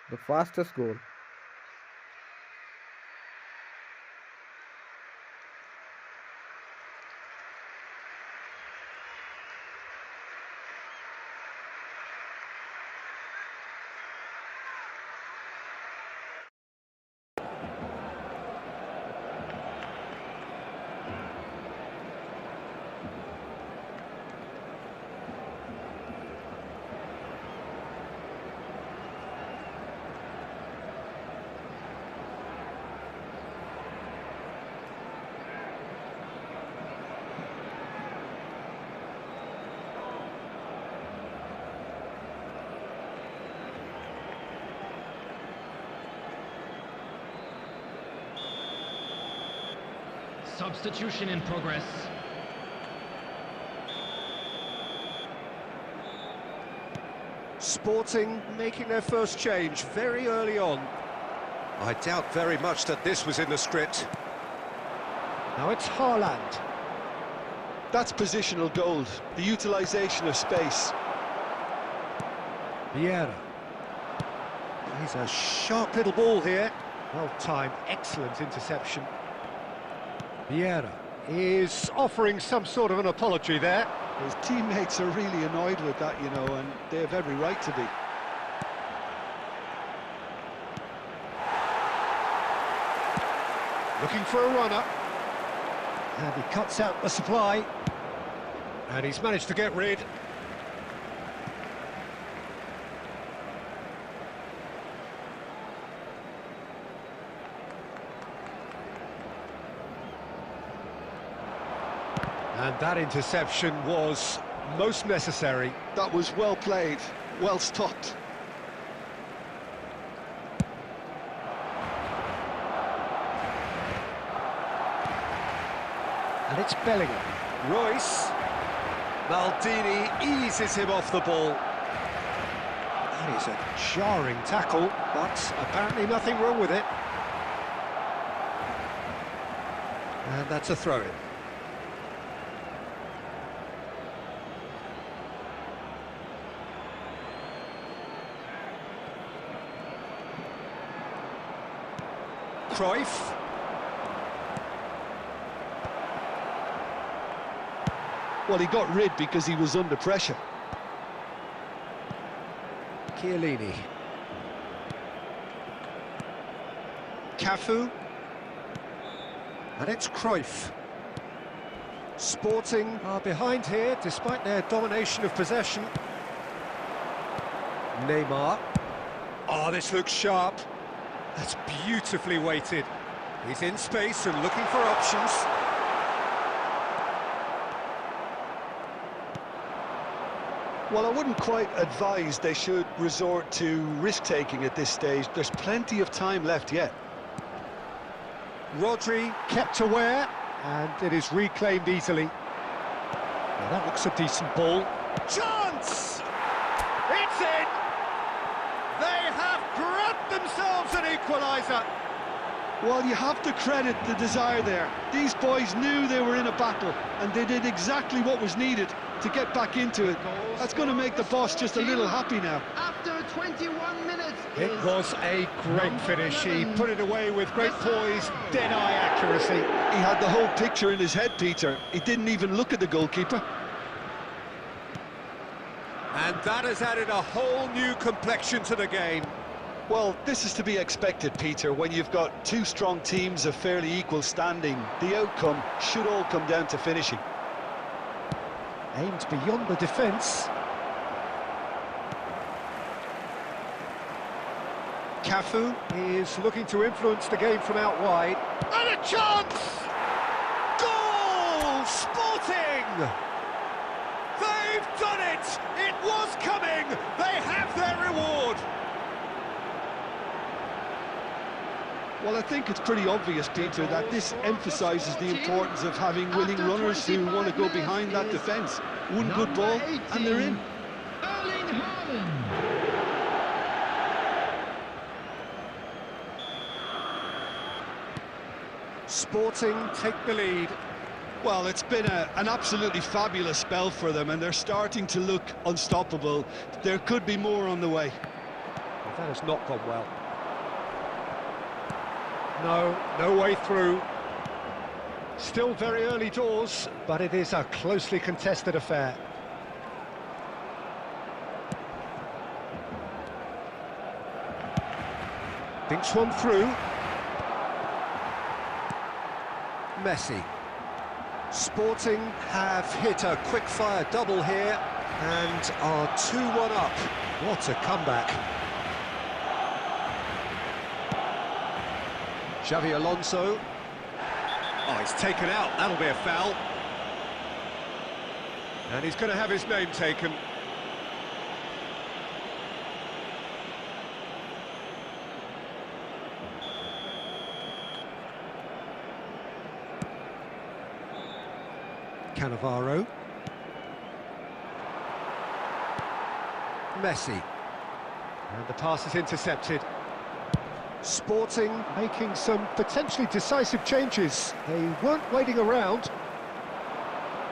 The fastest goal. Substitution in progress. Sporting making their first change very early on. I doubt very much that this was in the script. Now it's Haaland. That's positional gold, the utilisation of space. Vieira. He's a sharp little ball here. Well timed, excellent interception. Vieira is offering some sort of an apology there. His teammates are really annoyed with that, you know, and they have every right to be. Looking for a runner. And he cuts out the supply. And he's managed to get rid. And that interception was most necessary. That was well played, well stopped. And it's Bellingham. Royce. Maldini eases him off the ball. That is a jarring tackle, but apparently nothing wrong with it. And that's a throw-in. Cruyff. Well, he got rid because he was under pressure. Chiellini. Cafu. And it's Cruyff. Sporting are behind here, despite their domination of possession. Neymar. Oh, this looks sharp. That's beautifully weighted. He's in space and looking for options. Well, I wouldn't quite advise they should resort to risk-taking at this stage. There's plenty of time left yet. Rodri kept aware, and it is reclaimed easily. Now that looks a decent ball. Chance! It's in! They have grabbed themselves an equaliser. Well, you have to credit the desire there. These boys knew they were in a battle, and they did exactly what was needed to get back into it. That's going to make the boss just a little happy now. After 21 minutes. It was a great finish. He put it away with great poise, dead-eye accuracy. He had the whole picture in his head, Peter. He didn't even look at the goalkeeper. And that has added a whole new complexion to the game. Well, this is to be expected, Peter, when you've got two strong teams of fairly equal standing. The outcome should all come down to finishing. Aimed beyond the defence. Cafu is looking to influence the game from out wide. And a chance! Goal! Sporting! They've done it! It was coming! They have their reward! Well, I think it's pretty obvious, Peter, that this emphasises the importance of having winning runners who want to go behind that defence. One good ball, and they're in. Sporting take the lead. Well, it's been an absolutely fabulous spell for them, and they're starting to look unstoppable. There could be more on the way. Well, that has not gone well. No way through. Still very early doors, but it is a closely contested affair. Thinks one through. Messi. Sporting have hit a quick-fire double here and are 2-1 up. What a comeback. Xavi Alonso. Oh, he's taken out. That'll be a foul. And he's going to have his name taken. Cannavaro. Messi. And the pass is intercepted. Sporting making some potentially decisive changes. They weren't waiting around.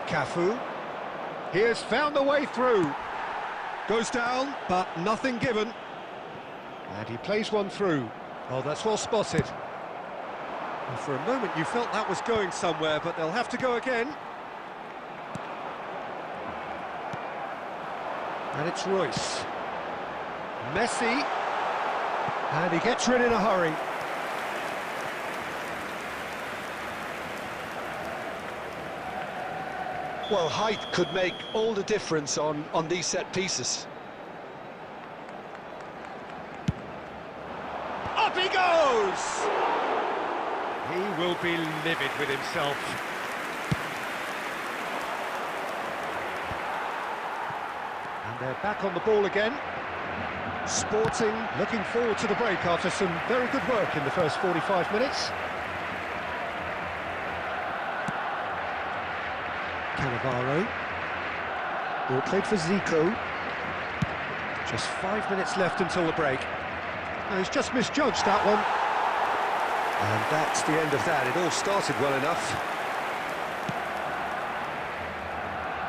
Cafu. He has found the way through. Goes down, but nothing given. And he plays one through. Oh, that's well spotted. And for a moment you felt that was going somewhere, but they'll have to go again. And it's Royce. Messi. And he gets rid in a hurry. Well, height could make all the difference on these set pieces. Up he goes! He will be livid with himself. And they're back on the ball again. Sporting looking forward to the break after some very good work in the first 45 minutes. Cannavaro. Ball played for Zico. Just 5 minutes left until the break. Now, he's just misjudged that one. And that's the end of that. It all started well enough.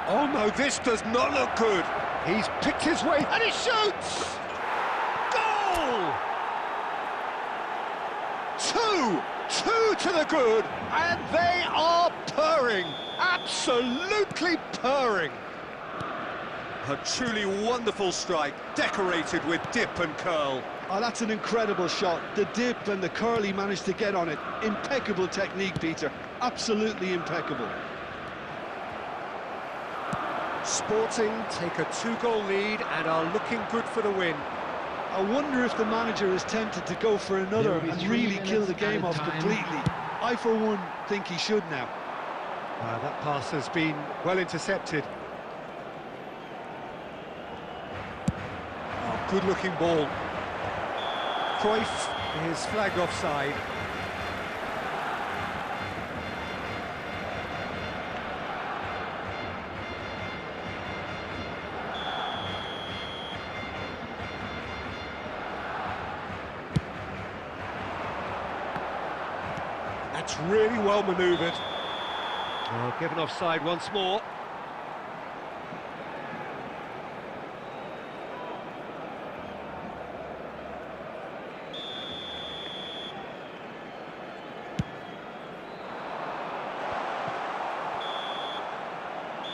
Oh no, this does not look good. He's picked his way and he shoots! Goal! Two to the good, and they are purring, absolutely purring. A truly wonderful strike, decorated with dip and curl. Oh, that's an incredible shot. The dip and the curl he managed to get on it. Impeccable technique, Peter. Absolutely impeccable. Sporting take a 2-goal lead and are looking good for the win. I wonder if the manager is tempted to go for another and really kill the game off completely. I, for one, think he should now. That pass has been well intercepted. Oh, good-looking ball. Cruyff is flagged offside. That's really well manoeuvred. Oh, given offside once more.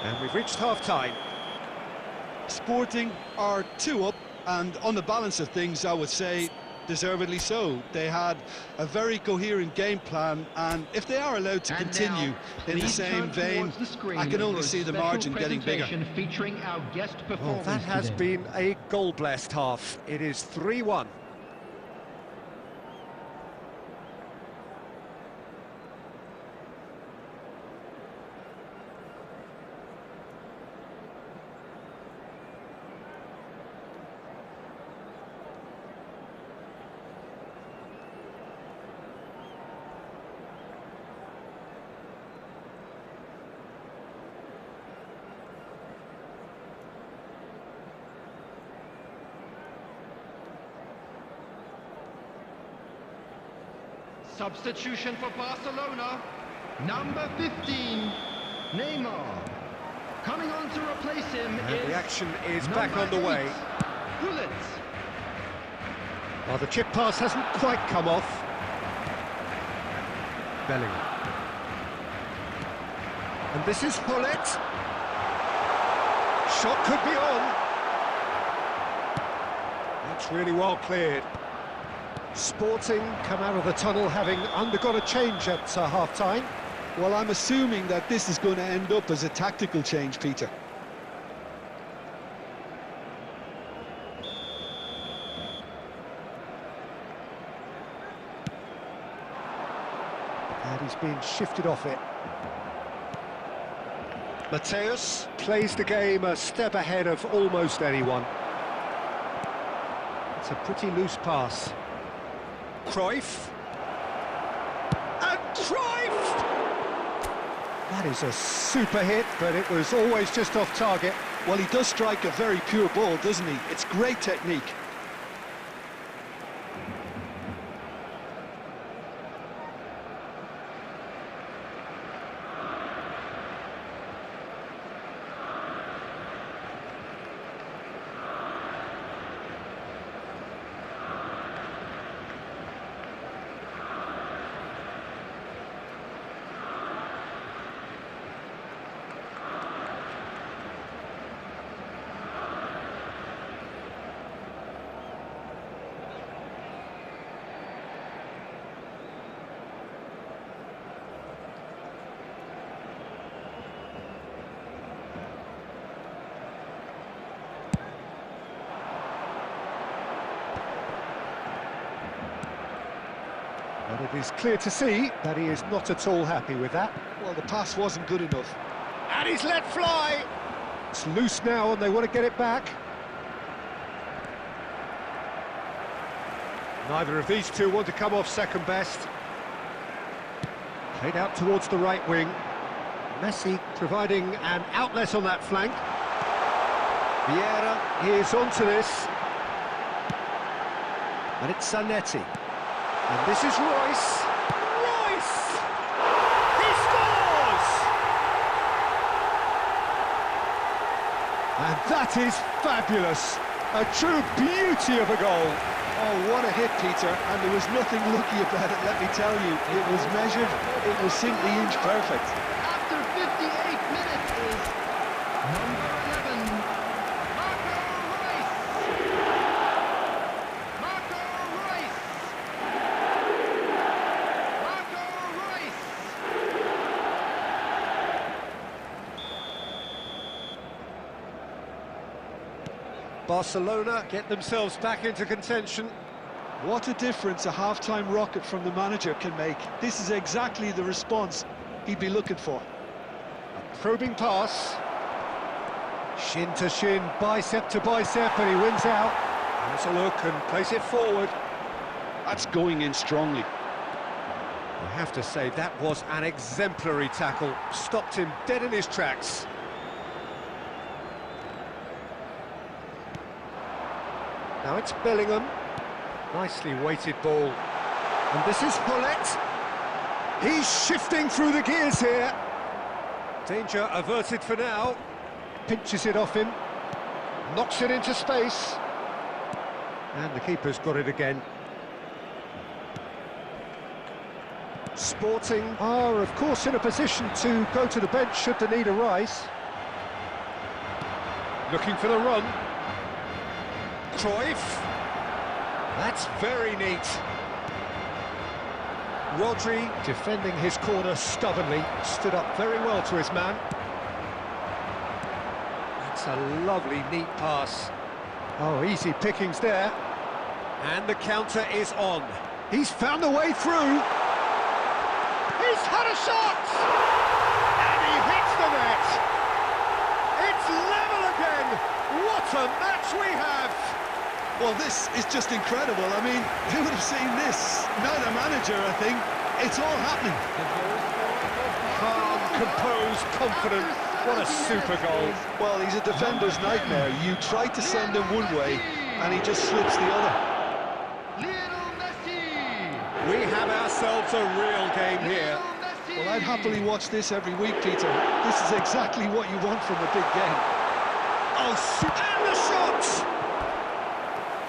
And we've reached half-time. Sporting are 2 up, and on the balance of things, I would say deservedly so. They had a very coherent game plan, and if they are allowed to continue in the same vein, I can only see the margin getting bigger. Featuring our guest performance that has today. been a goal-blessed half. It is 3-1. Substitution for Barcelona, number 15, Neymar. Coming on to replace him is The action is back on the way. Gullit. Well, the chip pass hasn't quite come off. Bellingham. And this is Gullit. Shot could be on. That's really well cleared. Sporting come out of the tunnel having undergone a change at half-time. Well, I'm assuming that this is going to end up as a tactical change, Peter. And he's being shifted off it. Mateus plays the game a step ahead of almost anyone. It's a pretty loose pass. Cruyff. And Cruyff! That is a super hit, but it was always just off target. Well, he does strike a very pure ball, doesn't he? It's great technique. But it is clear to see that he is not at all happy with that. Well, the pass wasn't good enough. And he's let fly! It's loose now and they want to get it back. Neither of these two want to come off second best. Played out towards the right wing. Messi providing an outlet on that flank. Vieira is onto this. And it's Zanetti. And this is Royce. Royce! He scores! And that is fabulous. A true beauty of a goal. Oh, what a hit, Peter, and there was nothing lucky about it, let me tell you. It was measured, it was simply inch perfect. After 58 minutes is number 11, Marco Reus. Marco Reus. Marco Reus. Barcelona get themselves back into contention. What a difference a half-time rocket from the manager can make. This is exactly the response he'd be looking for. A probing pass. Shin to shin, bicep to bicep, and he wins out. Has a look and plays it forward. That's going in strongly. I have to say, that was an exemplary tackle. Stopped him dead in his tracks. Now it's Bellingham. Nicely weighted ball. And this is Hullet. He's shifting through the gears here. Danger averted for now. Pinches it off him. Knocks it into space. And the keeper's got it again. Sporting are, of course, in a position to go to the bench should the need arise. Looking for the run. Cruyff. That's very neat. Rodri, defending his corner stubbornly, stood up very well to his man. That's a lovely, neat pass. Oh, easy pickings there. And the counter is on. He's found a way through. He's had a shot! And he hits the net! It's level again! What a match we have! Well, this is just incredible. I mean, who would have seen this? Neither manager, I think. It's all happening. Calm, composed, confident. What a super goal. Well, he's a defender's nightmare. You try to send him one way, and he just slips the other. We have ourselves a real game here. Well, I'd happily watch this every week, Peter. This is exactly what you want from a big game. Oh, and the shot!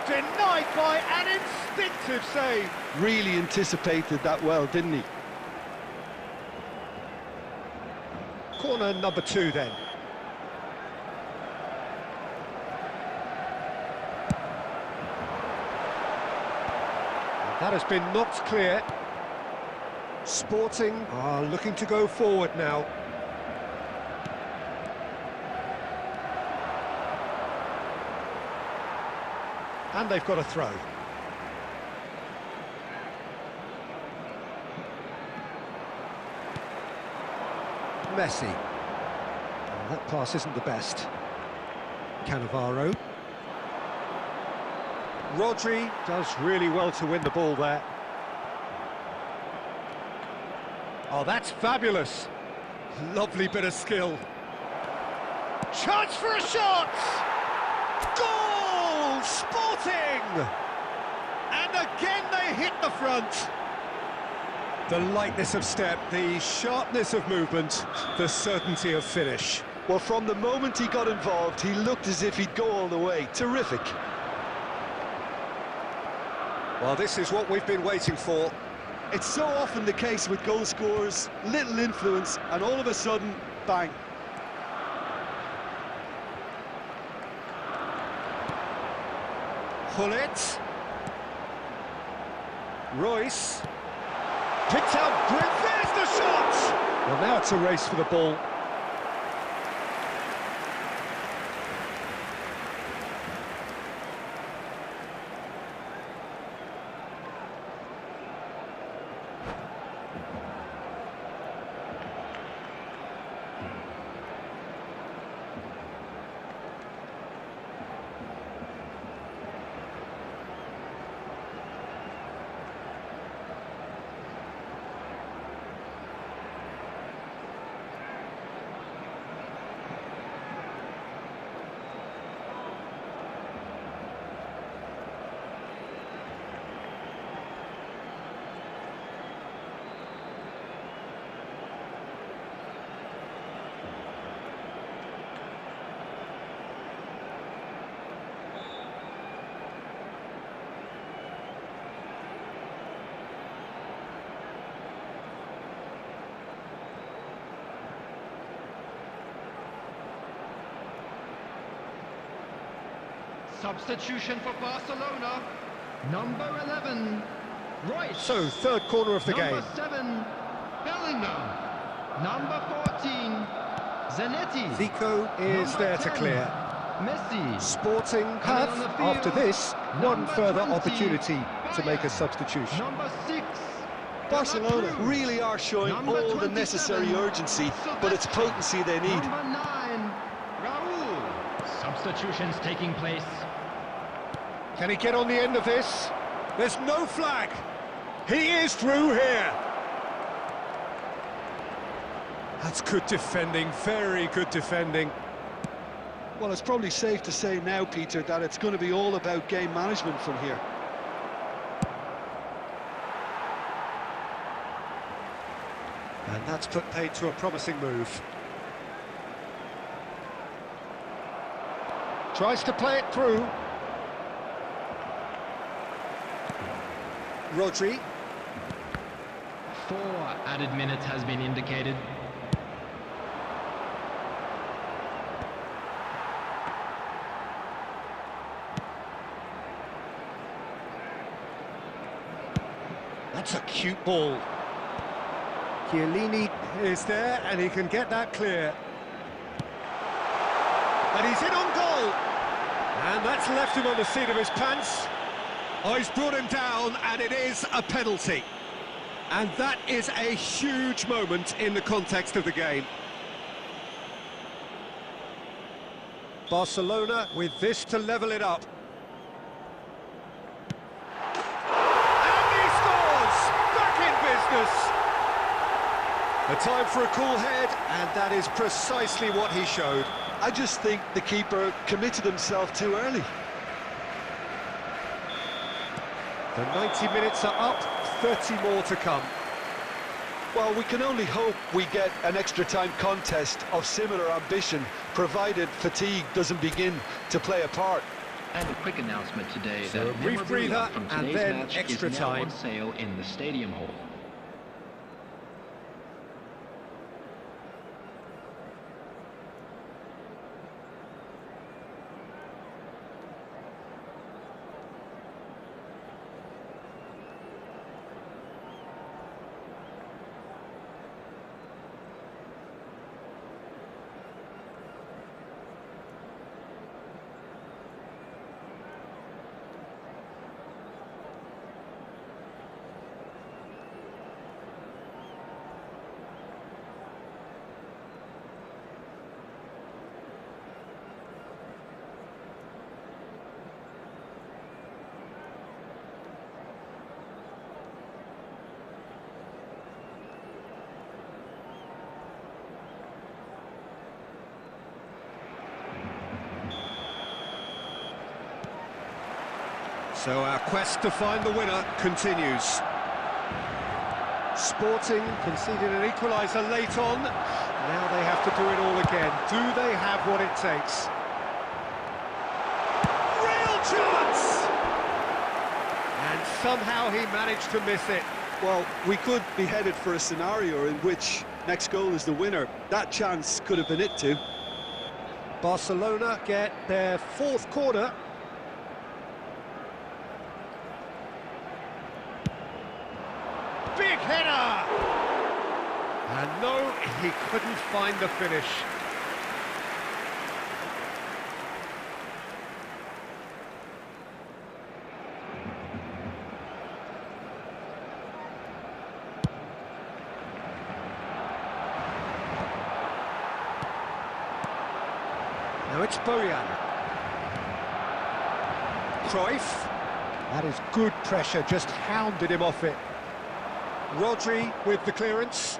Denied by an instinctive save. Really anticipated that well, didn't he? Corner number 2 then. That has been knocked clear. Sporting are looking to go forward now. And they've got a throw. Messi. Oh, that pass isn't the best. Cannavaro. Rodri does really well to win the ball there. Oh, that's fabulous. Lovely bit of skill. Chance for a shot! Goal! Sporting! And again they hit the front. The lightness of step, the sharpness of movement, the certainty of finish. Well, from the moment he got involved, he looked as if he'd go all the way. Terrific. Well, this is what we've been waiting for. It's so often the case with goal scorers, little influence, and all of a sudden, bang. Hullet. Royce. Picked up, there's the shot! Well, now it's a race for the ball. Substitution for Barcelona. Number 11, Royce. So, third corner of the game. Number 7, Bellingham. Number 14, Zanetti. Zico is Number there to 10, clear. Messi. Sporting Coming have, on the field, after this, one number further 20, opportunity to make a Bayern. substitution. Number 6, Barcelona Cruz. really are showing Number all the 27, necessary urgency, but it's potency they need. Number 9, Raul. Substitutions taking place. Can he get on the end of this? There's no flag. He is through here. That's good defending, very good defending. Well, it's probably safe to say now, Peter, that it's going to be all about game management from here. And that's put paid to a promising move. Tries to play it through. Rodri. 4 added minutes has been indicated. That's a cute ball. Chiellini is there and he can get that clear. And he's in on goal. And that's left him on the seat of his pants. Oh, he's brought him down and it is a penalty. And that is a huge moment in the context of the game. Barcelona with this to level it up. And he scores! Back in business! A time for a cool head, and that is precisely what he showed. I just think the keeper committed himself too early. The 90 minutes are up, 30 more to come. Well, we can only hope we get an extra time contest of similar ambition, provided fatigue doesn't begin to play a part. And a quick announcement today So that a brief memorabilia breather from and today's then match extra is now time. on sale in the Stadium Hall. So our quest to find the winner continues. Sporting conceded an equaliser late on. Now they have to do it all again. Do they have what it takes? Real chance! And somehow he managed to miss it. Well, we could be headed for a scenario in which next goal is the winner. That chance could have been it too. Barcelona get their fourth corner. Big header! And no, he couldn't find the finish. Now it's Bojan. Cruyff. That is good pressure, just hounded him off it. Rodri with the clearance.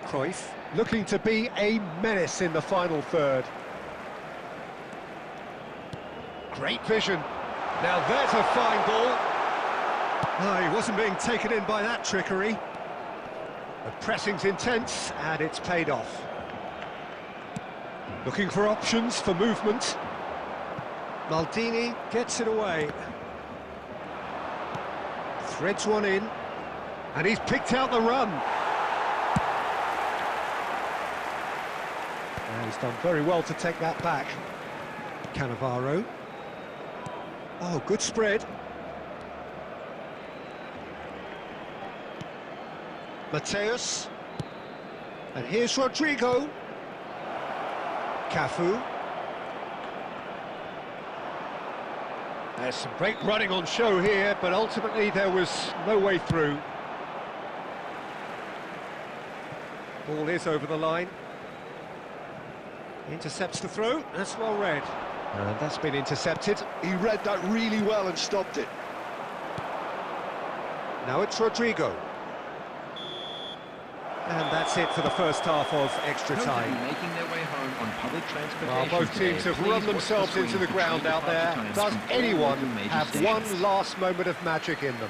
Cruyff looking to be a menace in the final third. Great vision. Now there's a fine ball. Oh, he wasn't being taken in by that trickery. The pressing's intense and it's paid off. Looking for options for movement. Maldini gets it away. Threads one in. And he's picked out the run. And he's done very well to take that back. Cannavaro. Oh, good spread. Mateus. And here's Rodrigo. Cafu. There's some great running on show here, but ultimately there was no way through. Ball is over the line. Intercepts the throw, that's well read. And that's been intercepted. He read that really well and stopped it. Now it's Rodrigo. And that's it for the first half of extra time. Making their way home on public transportation Well, both teams have run themselves into the ground out there. Does anyone have one last moment of magic in them?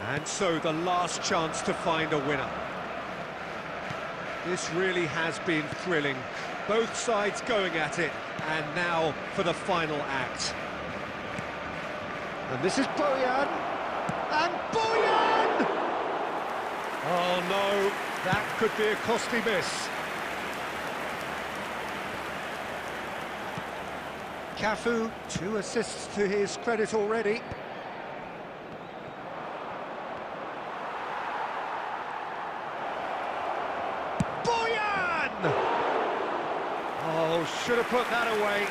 And so the last chance to find a winner. This really has been thrilling. Both sides going at it, and now for the final act. And this is Bojan, and Bojan! Oh no, that could be a costly miss. Cafu, 2 assists to his credit already. Oh, should have put that away.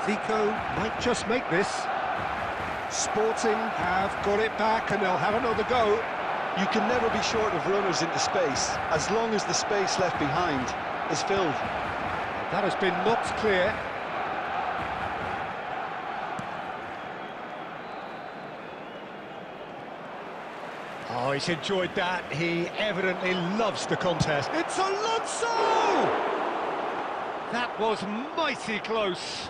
Zico might just make this. Sporting have got it back and they'll have another go. You can never be short of runners into space, as long as the space left behind is filled. That has been knocked clear. Oh, he's enjoyed that. He evidently loves the contest. It's Alonso! That was mighty close.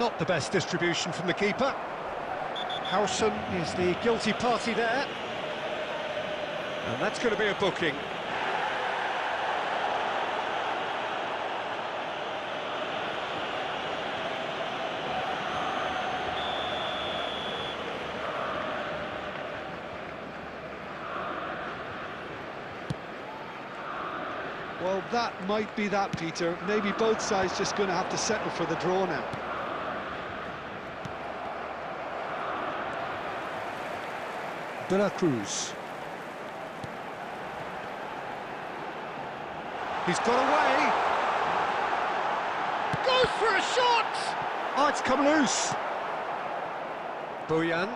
Not the best distribution from the keeper. Howson is the guilty party there. And that's going to be a booking. Well, that might be that, Peter. Maybe both sides just going to have to settle for the draw now. De La Cruz. He's got away. Goes for a shot! Oh, it's come loose. Boyan.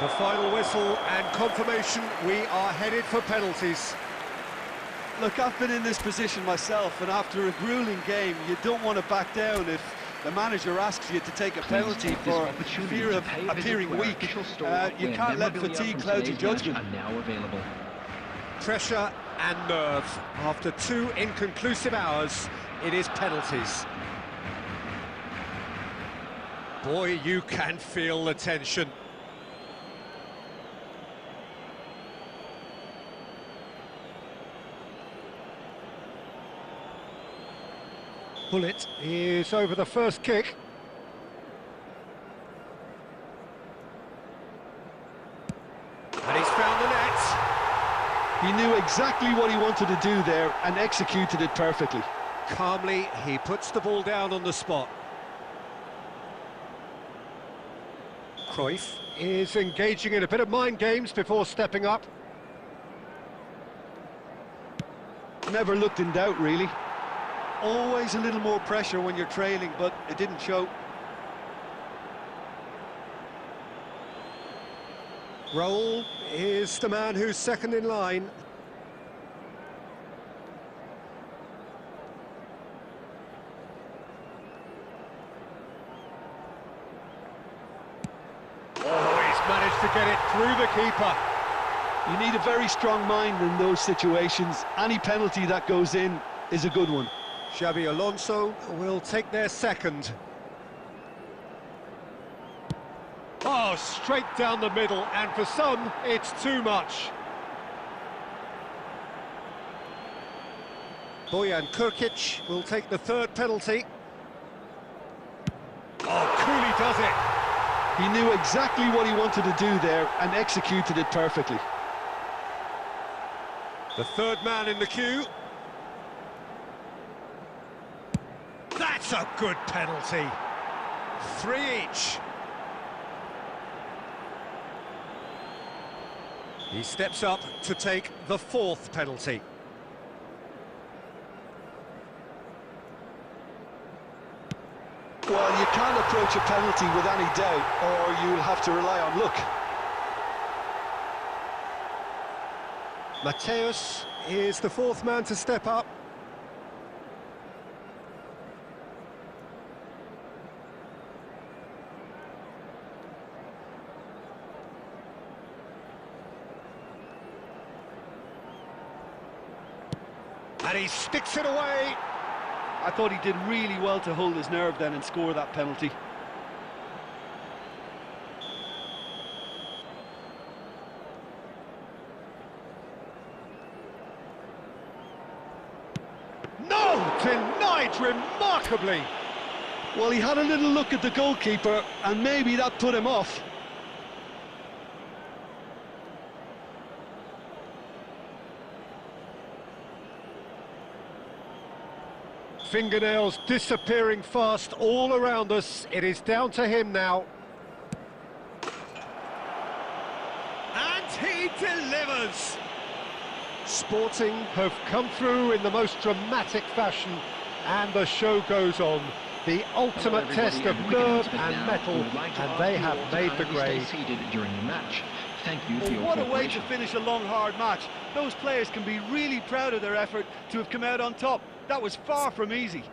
The final whistle and confirmation, we are headed for penalties. Look, I've been in this position myself, and after a grueling game, you don't want to back down if the manager asks you to take a penalty for fear of appearing weak. You can't let fatigue cloud your judgment. Pressure and nerve. After 2 inconclusive hours, it is penalties. Boy, you can feel the tension. Bullet is over the first kick. And he's found the net. He knew exactly what he wanted to do there and executed it perfectly. Calmly, he puts the ball down on the spot. Cruyff is engaging in a bit of mind games before stepping up. Never looked in doubt, really. Always a little more pressure when you're trailing, but it didn't show. Raul is the man who's second in line. Oh, he's managed to get it through the keeper. You need a very strong mind in those situations. Any penalty that goes in is a good one. Xabi Alonso will take their second. Oh, straight down the middle, and for some, it's too much. Bojan Krkić will take the third penalty. Oh, Cooley does it. He knew exactly what he wanted to do there and executed it perfectly. The third man in the queue. That's a good penalty. 3 each. He steps up to take the fourth penalty. Well, you can't approach a penalty with any doubt, or you'll have to rely on luck. Mateus is the fourth man to step up. And he sticks it away. I thought he did really well to hold his nerve then and score that penalty. No! Denied remarkably. Well, he had a little look at the goalkeeper, and maybe that put him off. Fingernails disappearing fast all around us. It is down to him now. And he delivers! Sporting have come through in the most dramatic fashion, and the show goes on. The ultimate test of nerve and metal, and they have made the grade. During the match. Thank you for your What a way cooperation. to finish a long, hard match. Those players can be really proud of their effort to have come out on top. That was far from easy.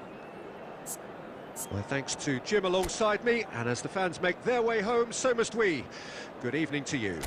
Well, thanks to Jim alongside me, and as the fans make their way home, so must we. Good evening to you.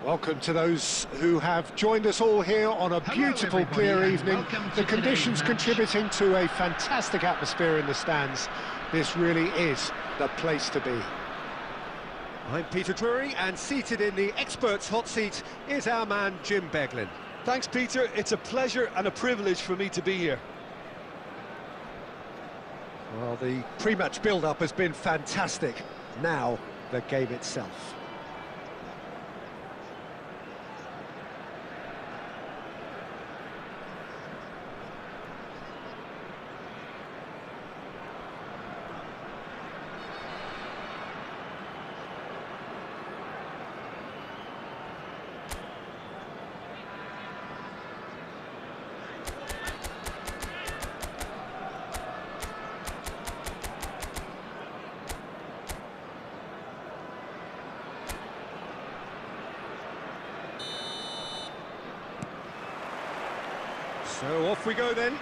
Welcome to those who have joined us all here on a beautiful, everybody, clear and evening. welcome to The conditions today's match. contributing to a fantastic atmosphere in the stands. This really is the place to be. I'm Peter Drury, and seated in the experts' hot seat is our man Jim Beglin. Thanks, Peter. It's a pleasure and a privilege for me to be here. Well, the pre-match build-up has been fantastic. Now, the game itself. So off we go then.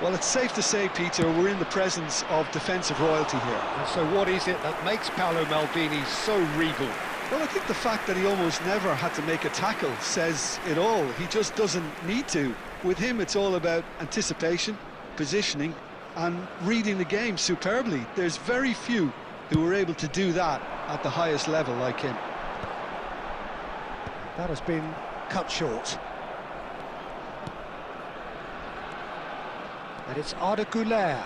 Well, it's safe to say, Peter, we're in the presence of defensive royalty here. And so what is it that makes Paolo Maldini so regal? Well, I think the fact that he almost never had to make a tackle says it all. He just doesn't need to. With him, it's all about anticipation, positioning, and reading the game superbly. There's very few who are able to do that at the highest level like him. That has been cut short. And it's Arda Güler.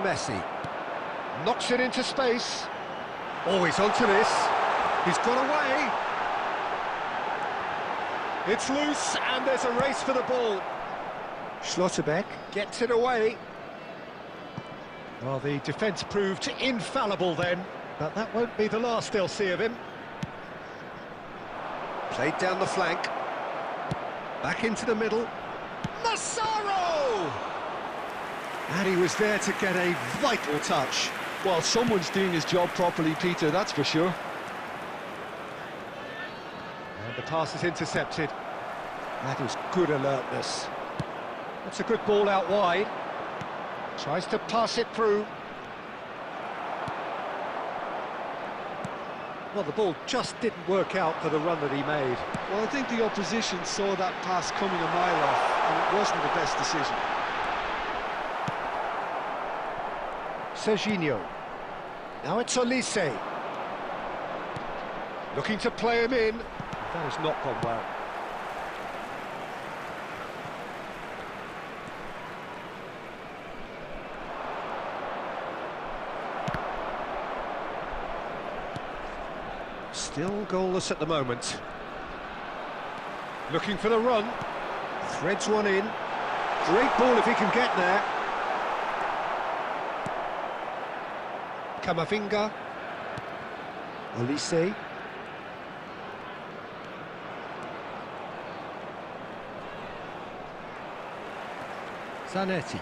Messi knocks it into space. Oh, he's onto this. He's got away. It's loose, and there's a race for the ball. Schlotterbeck gets it away. Well, the defence proved infallible then, but that won't be the last they'll see of him. Played down the flank. Back into the middle. Massaro! And he was there to get a vital touch. Well, someone's doing his job properly, Peter, that's for sure. And the pass is intercepted. That is good alertness. That's a good ball out wide. Tries to pass it through. Well, the ball just didn't work out for the run that he made. Well, I think the opposition saw that pass coming a mile off, and it wasn't the best decision. Serginho. Now it's Olise. Looking to play him in. That has not gone well. Still goalless at the moment. Looking for the run. Threads one in. Great ball if he can get there. Camavinga. Olise. Zanetti.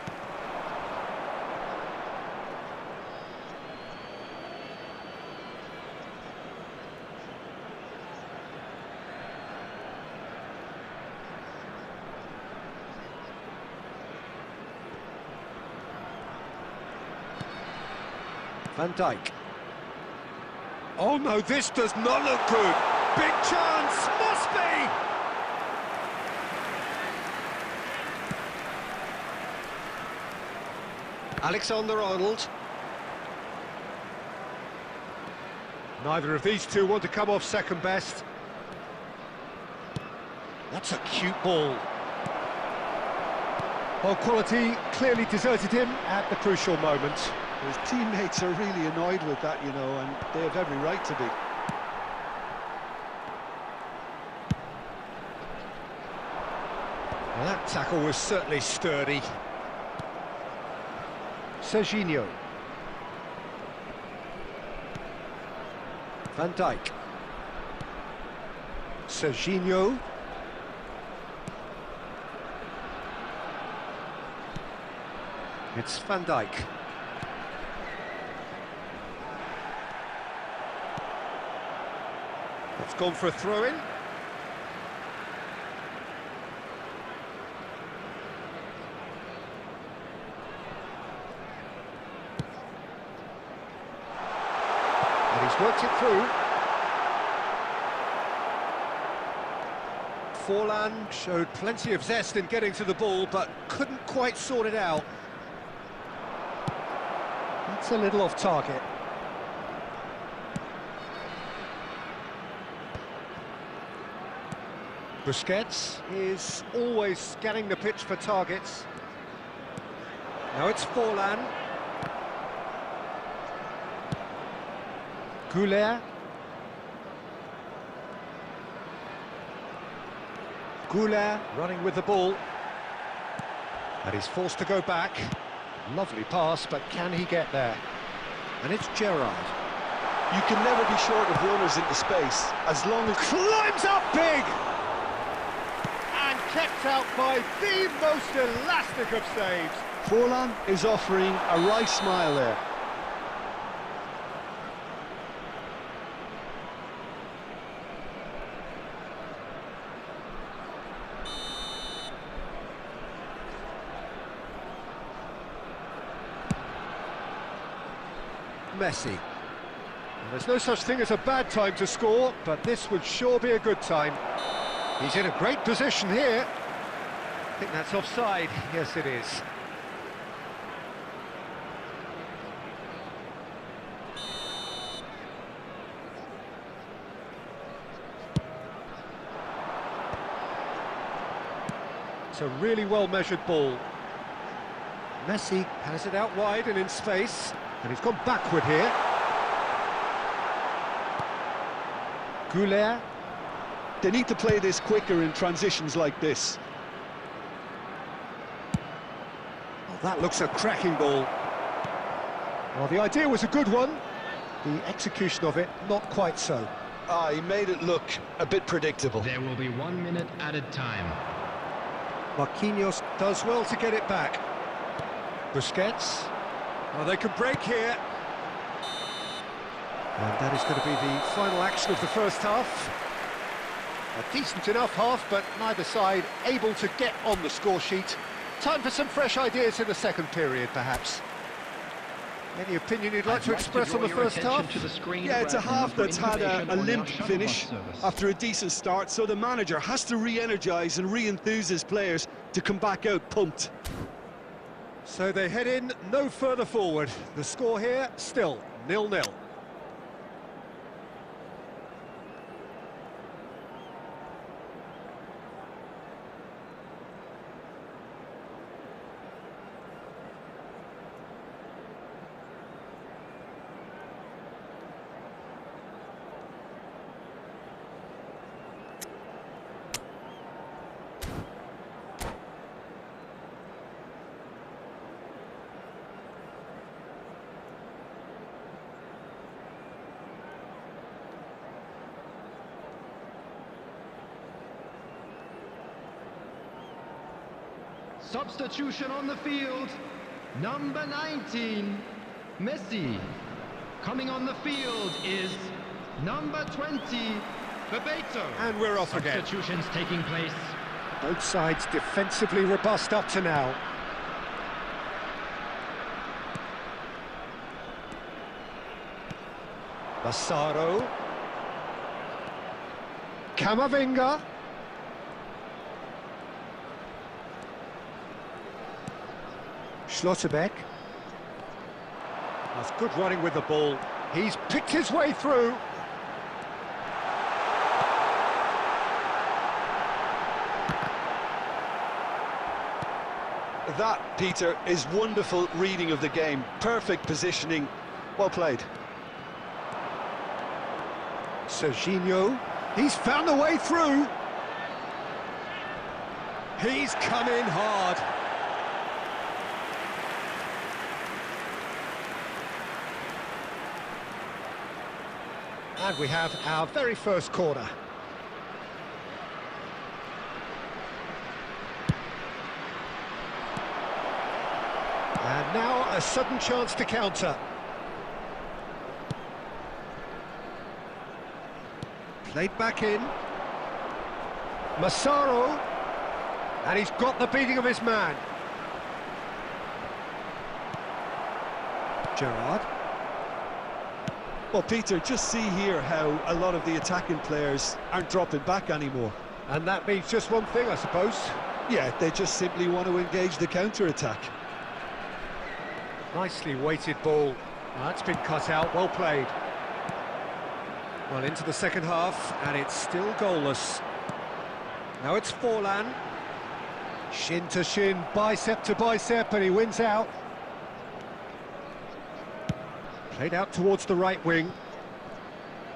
Van Dijk. Oh no, this does not look good. Big chance, must be! Alexander-Arnold. Neither of these two want to come off second best. That's a cute ball. Well, quality clearly deserted him at the crucial moment. His teammates are really annoyed with that, you know, and they have every right to be. Well, that tackle was certainly sturdy. Serginho. Van Dijk. Serginho. It's Van Dijk. It's gone for a throw-in. He's worked it through. Forlan showed plenty of zest in getting to the ball, but couldn't quite sort it out. That's a little off target. Busquets is always scanning the pitch for targets. Now it's Forlan. Goulet. Goulet running with the ball. And he's forced to go back. Lovely pass, but can he get there? And it's Gerrard. You can never be short of runners into space, as long as... Climbs up big! And kept out by the most elastic of saves. Forlan is offering a wry smile there. Messi. And there's no such thing as a bad time to score, but this would sure be a good time. He's in a great position here. I think that's offside. Yes, it is. It's a really well-measured ball. Messi has it out wide and in space. And he's gone backward here. Goulet. They need to play this quicker in transitions like this. Oh, that looks a cracking ball. Well, the idea was a good one. The execution of it, not quite so. He made it look a bit predictable. There will be 1 minute added time. Marquinhos does well to get it back. Busquets. Well, they could break here. And that is going to be the final action of the first half. A decent enough half, but neither side able to get on the score sheet. Time for some fresh ideas in the second period, perhaps. Any opinion you'd like to express on the first half? Yeah, it's a half that's had a limp finish after a decent start, so the manager has to re-energise and re-enthuse his players to come back out pumped. So they head in no further forward. The score here, still 0-0. Substitution on the field. Number 19, Messi. Coming on the field is number 20, Bebeto. And we're off again. Substitutions taking place. Both sides defensively robust up to now. Massaro. Camavinga. Schlotterbeck. That's good running with the ball. He's picked his way through. That, Peter, is wonderful reading of the game. Perfect positioning. Well played. Serginho. He's found the way through. He's come in hard. And we have our very first corner. And now a sudden chance to counter. Played back in. Massaro. And he's got the beating of his man. Gerrard. Well, Peter, just see here how a lot of the attacking players aren't dropping back anymore. And that means just one thing, I suppose. Yeah, they just simply want to engage the counter-attack. Nicely weighted ball. That's been cut out, well played. Well, into the second half, and it's still goalless. Now it's Forlan. Shin to shin, bicep to bicep, and he wins out. Played out towards the right wing.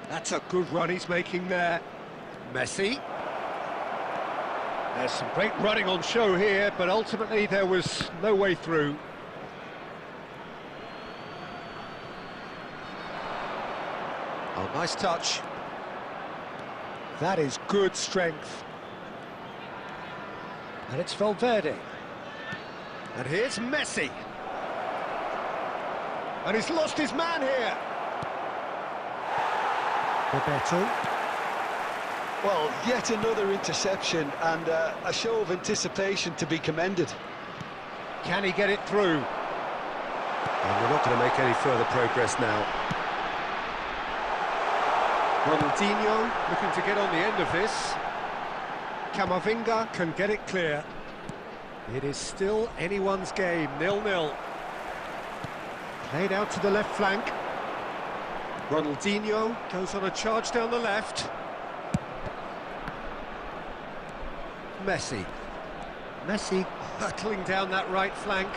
That's a good run he's making there. Messi. There's some great running on show here, but ultimately there was no way through. Oh, nice touch. That is good strength. And it's Valverde. And here's Messi. And he's lost his man here. Roberto. Well, yet another interception and a show of anticipation to be commended. Can he get it through? And we're not going to make any further progress now. Ronaldinho looking to get on the end of this. Camavinga can get it clear. It is still anyone's game, 0-0. Played out to the left flank. Ronaldinho goes on a charge down the left. Messi. Messi battling down that right flank.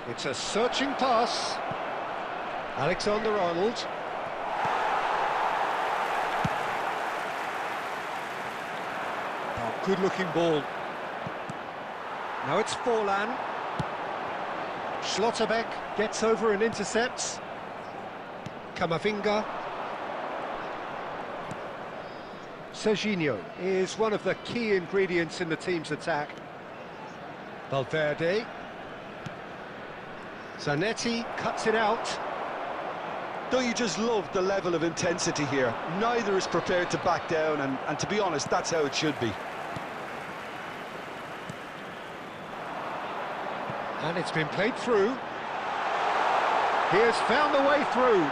It's a searching pass. Alexander-Arnold. Oh, good-looking ball. Now it's Forlan. Schlotterbeck gets over and intercepts. Camavinga. Serginho is one of the key ingredients in the team's attack. Valverde. Zanetti cuts it out. Don't you just love the level of intensity here? Neither is prepared to back down, and to be honest, that's how it should be. And it's been played through. He has found the way through.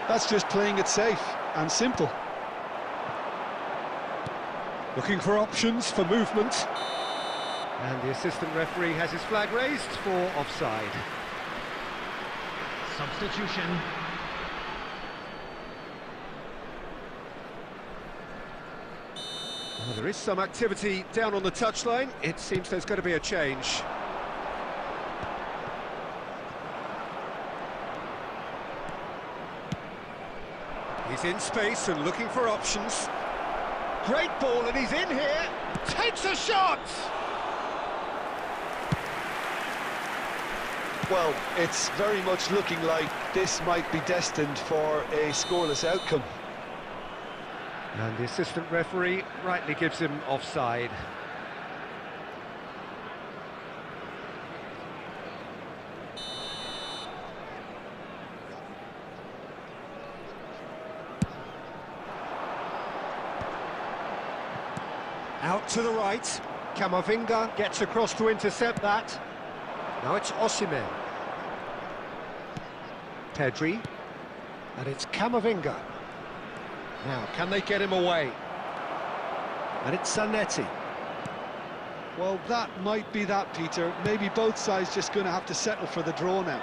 That's just playing it safe and simple. Looking for options for movement. And the assistant referee has his flag raised for offside. Substitution. Well, there is some activity down on the touchline. It seems there's going to be a change. He's in space and looking for options. Great ball, and he's in here. Takes a shot! Well, it's very much looking like this might be destined for a scoreless outcome. And the assistant referee rightly gives him offside. Out to the right. Camavinga gets across to intercept that. Now it's Osimhen. Pedri. And it's Camavinga. Now, can they get him away? And it's Zanetti. Well, that might be that, Peter. Maybe both sides just going to have to settle for the draw now.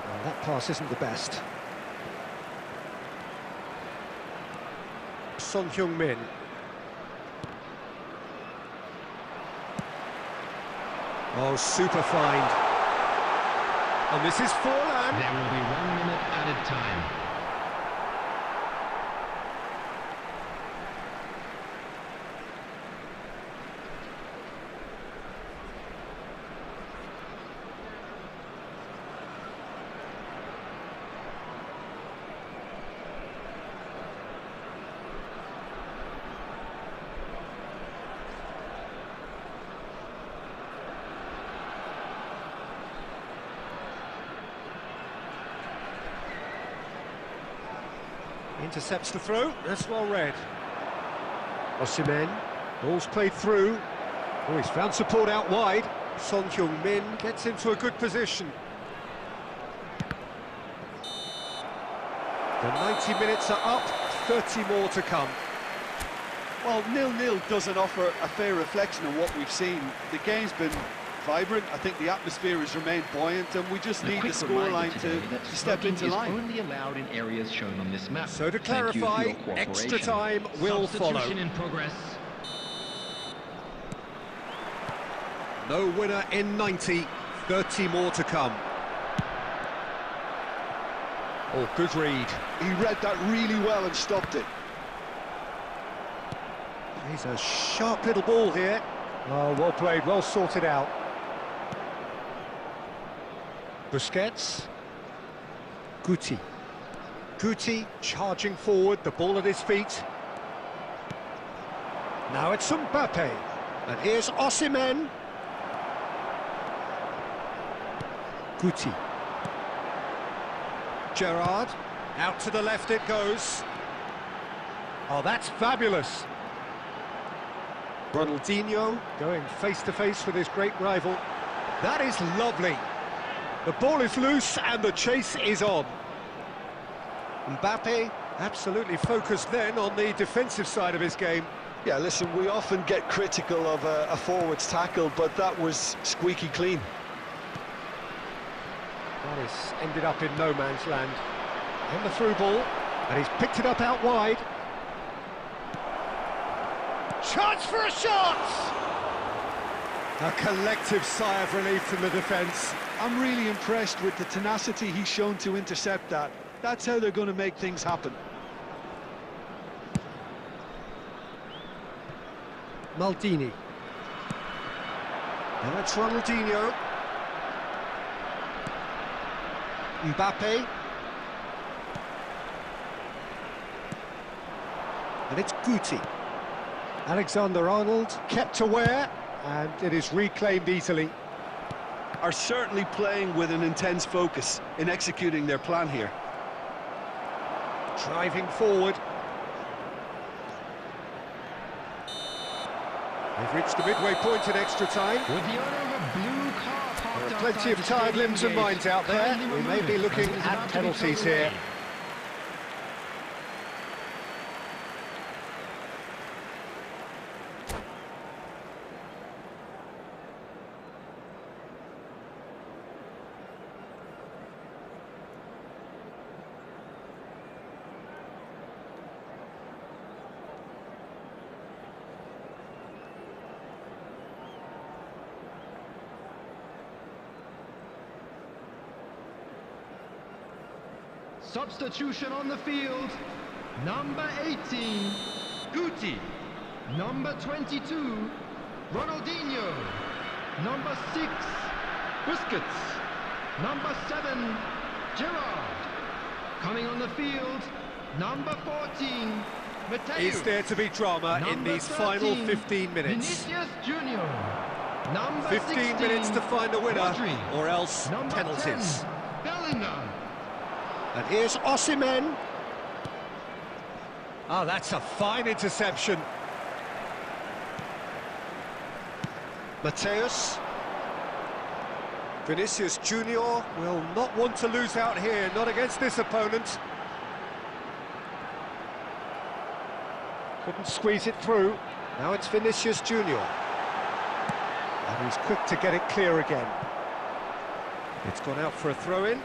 Well, that pass isn't the best. Son Heung-min. Oh, super find. And this is Forlan. There will be 1 minute added time. Intercepts the throw, that's well read. Osimhen, ball's played through. Oh, he's found support out wide. Son Heung-min gets into a good position. The 90 minutes are up, 30 more to come. Well, 0-0 doesn't offer a fair reflection on what we've seen. The game's been vibrant. I think the atmosphere has remained buoyant, and we just need the scoreline to step into line. Only allowed in areas shown on this map. So to clarify, extra time will follow. Substitution in progress. No winner in 90, 30 more to come. Oh, good read. He read that really well and stopped it. He's a sharp little ball here. Oh, well played, well sorted out. Busquets. Guti. Guti charging forward, the ball at his feet. Now it's Mbappe. And here's Osimhen. Guti. Gerrard, out to the left it goes. Oh, that's fabulous. Ronaldinho going face-to-face with his great rival. That is lovely. The ball is loose and the chase is on. Mbappe absolutely focused then on the defensive side of his game. Yeah, listen, we often get critical of a forward's tackle, but that was squeaky clean. That is ended up in no man's land. And the through ball, and he's picked it up out wide. Chance for a shot! A collective sigh of relief from the defence. I'm really impressed with the tenacity he's shown to intercept that. That's how they're going to make things happen. Maldini. Now it's Ronaldinho. Mbappe. And it's Guti. Alexander-Arnold kept aware, and it is reclaimed easily. Are certainly playing with an intense focus in executing their plan here. Driving forward. They've reached the midway point in extra time. With the owner of a blue car parked There are plenty outside of the tired stadium limbs and gate. minds out there. Kindly We may remove be it, looking as it is at about to be penalties towed here. away. Substitution on the field. Number 18, Guti. Number 22, Ronaldinho. Number 6, Busquets. Number 7, Gerrard. Coming on the field, number 14, Mateus. Is there to be drama in Number these final 13, 15 minutes? Vinicius Junior. Number 15 16, minutes to find a winner, Rodri. or else Number penalties. 10, Bellingham. And here's Osimhen. Ah, that's a fine interception. Mateus. Vinicius Junior will not want to lose out here, not against this opponent. Couldn't squeeze it through. Now it's Vinicius Junior. And he's quick to get it clear again. It's gone out for a throw-in.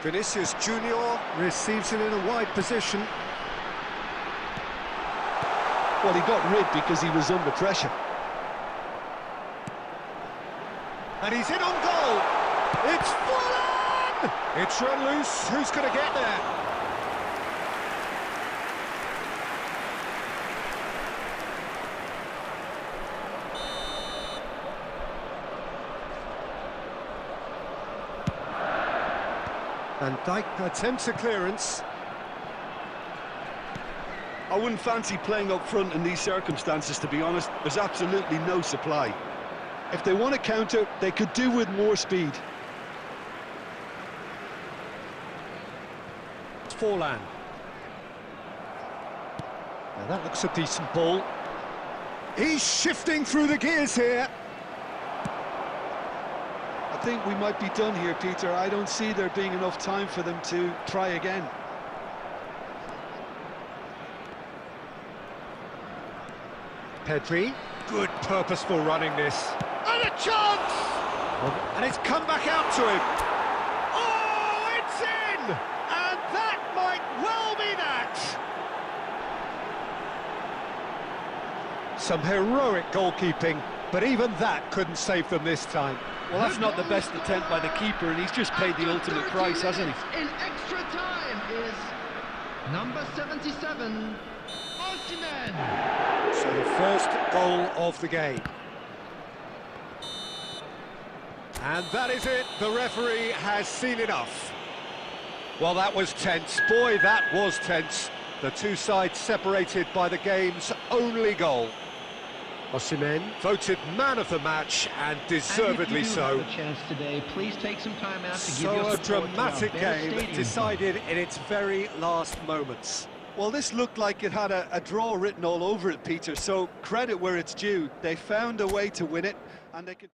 Vinicius Junior receives it in a wide position. Well, he got rid because he was under pressure. And he's in on goal. It's full on! It's run loose. Who's going to get there? Van Dijk attempts a clearance. I wouldn't fancy playing up front in these circumstances, to be honest. There's absolutely no supply. If they want to counter, they could do with more speed. foreland. Now that looks a decent ball. He's shifting through the gears here. I think we might be done here, Peter. I don't see there being enough time for them to try again. Pedri, good purposeful running this. And a chance! And it's come back out to him. Oh, it's in! And that might well be that! Some heroic goalkeeping, but even that couldn't save them this time. Well, that's not the best attempt by the keeper, and he's just paid the ultimate price, hasn't he? In extra time is number 77, Osimhen. So the first goal of the game. And that is it. The referee has seen enough. Well, that was tense. Boy, that was tense. The two sides separated by the game's only goal. Osimhen voted man of the match, and deservedly so. Have a chance today, please take some time out to give So your a support to our dramatic Bear game Stadium decided in its very last moments. Well, this looked like it had a draw written all over it, Peter, so credit where it's due. They found a way to win it, and they could...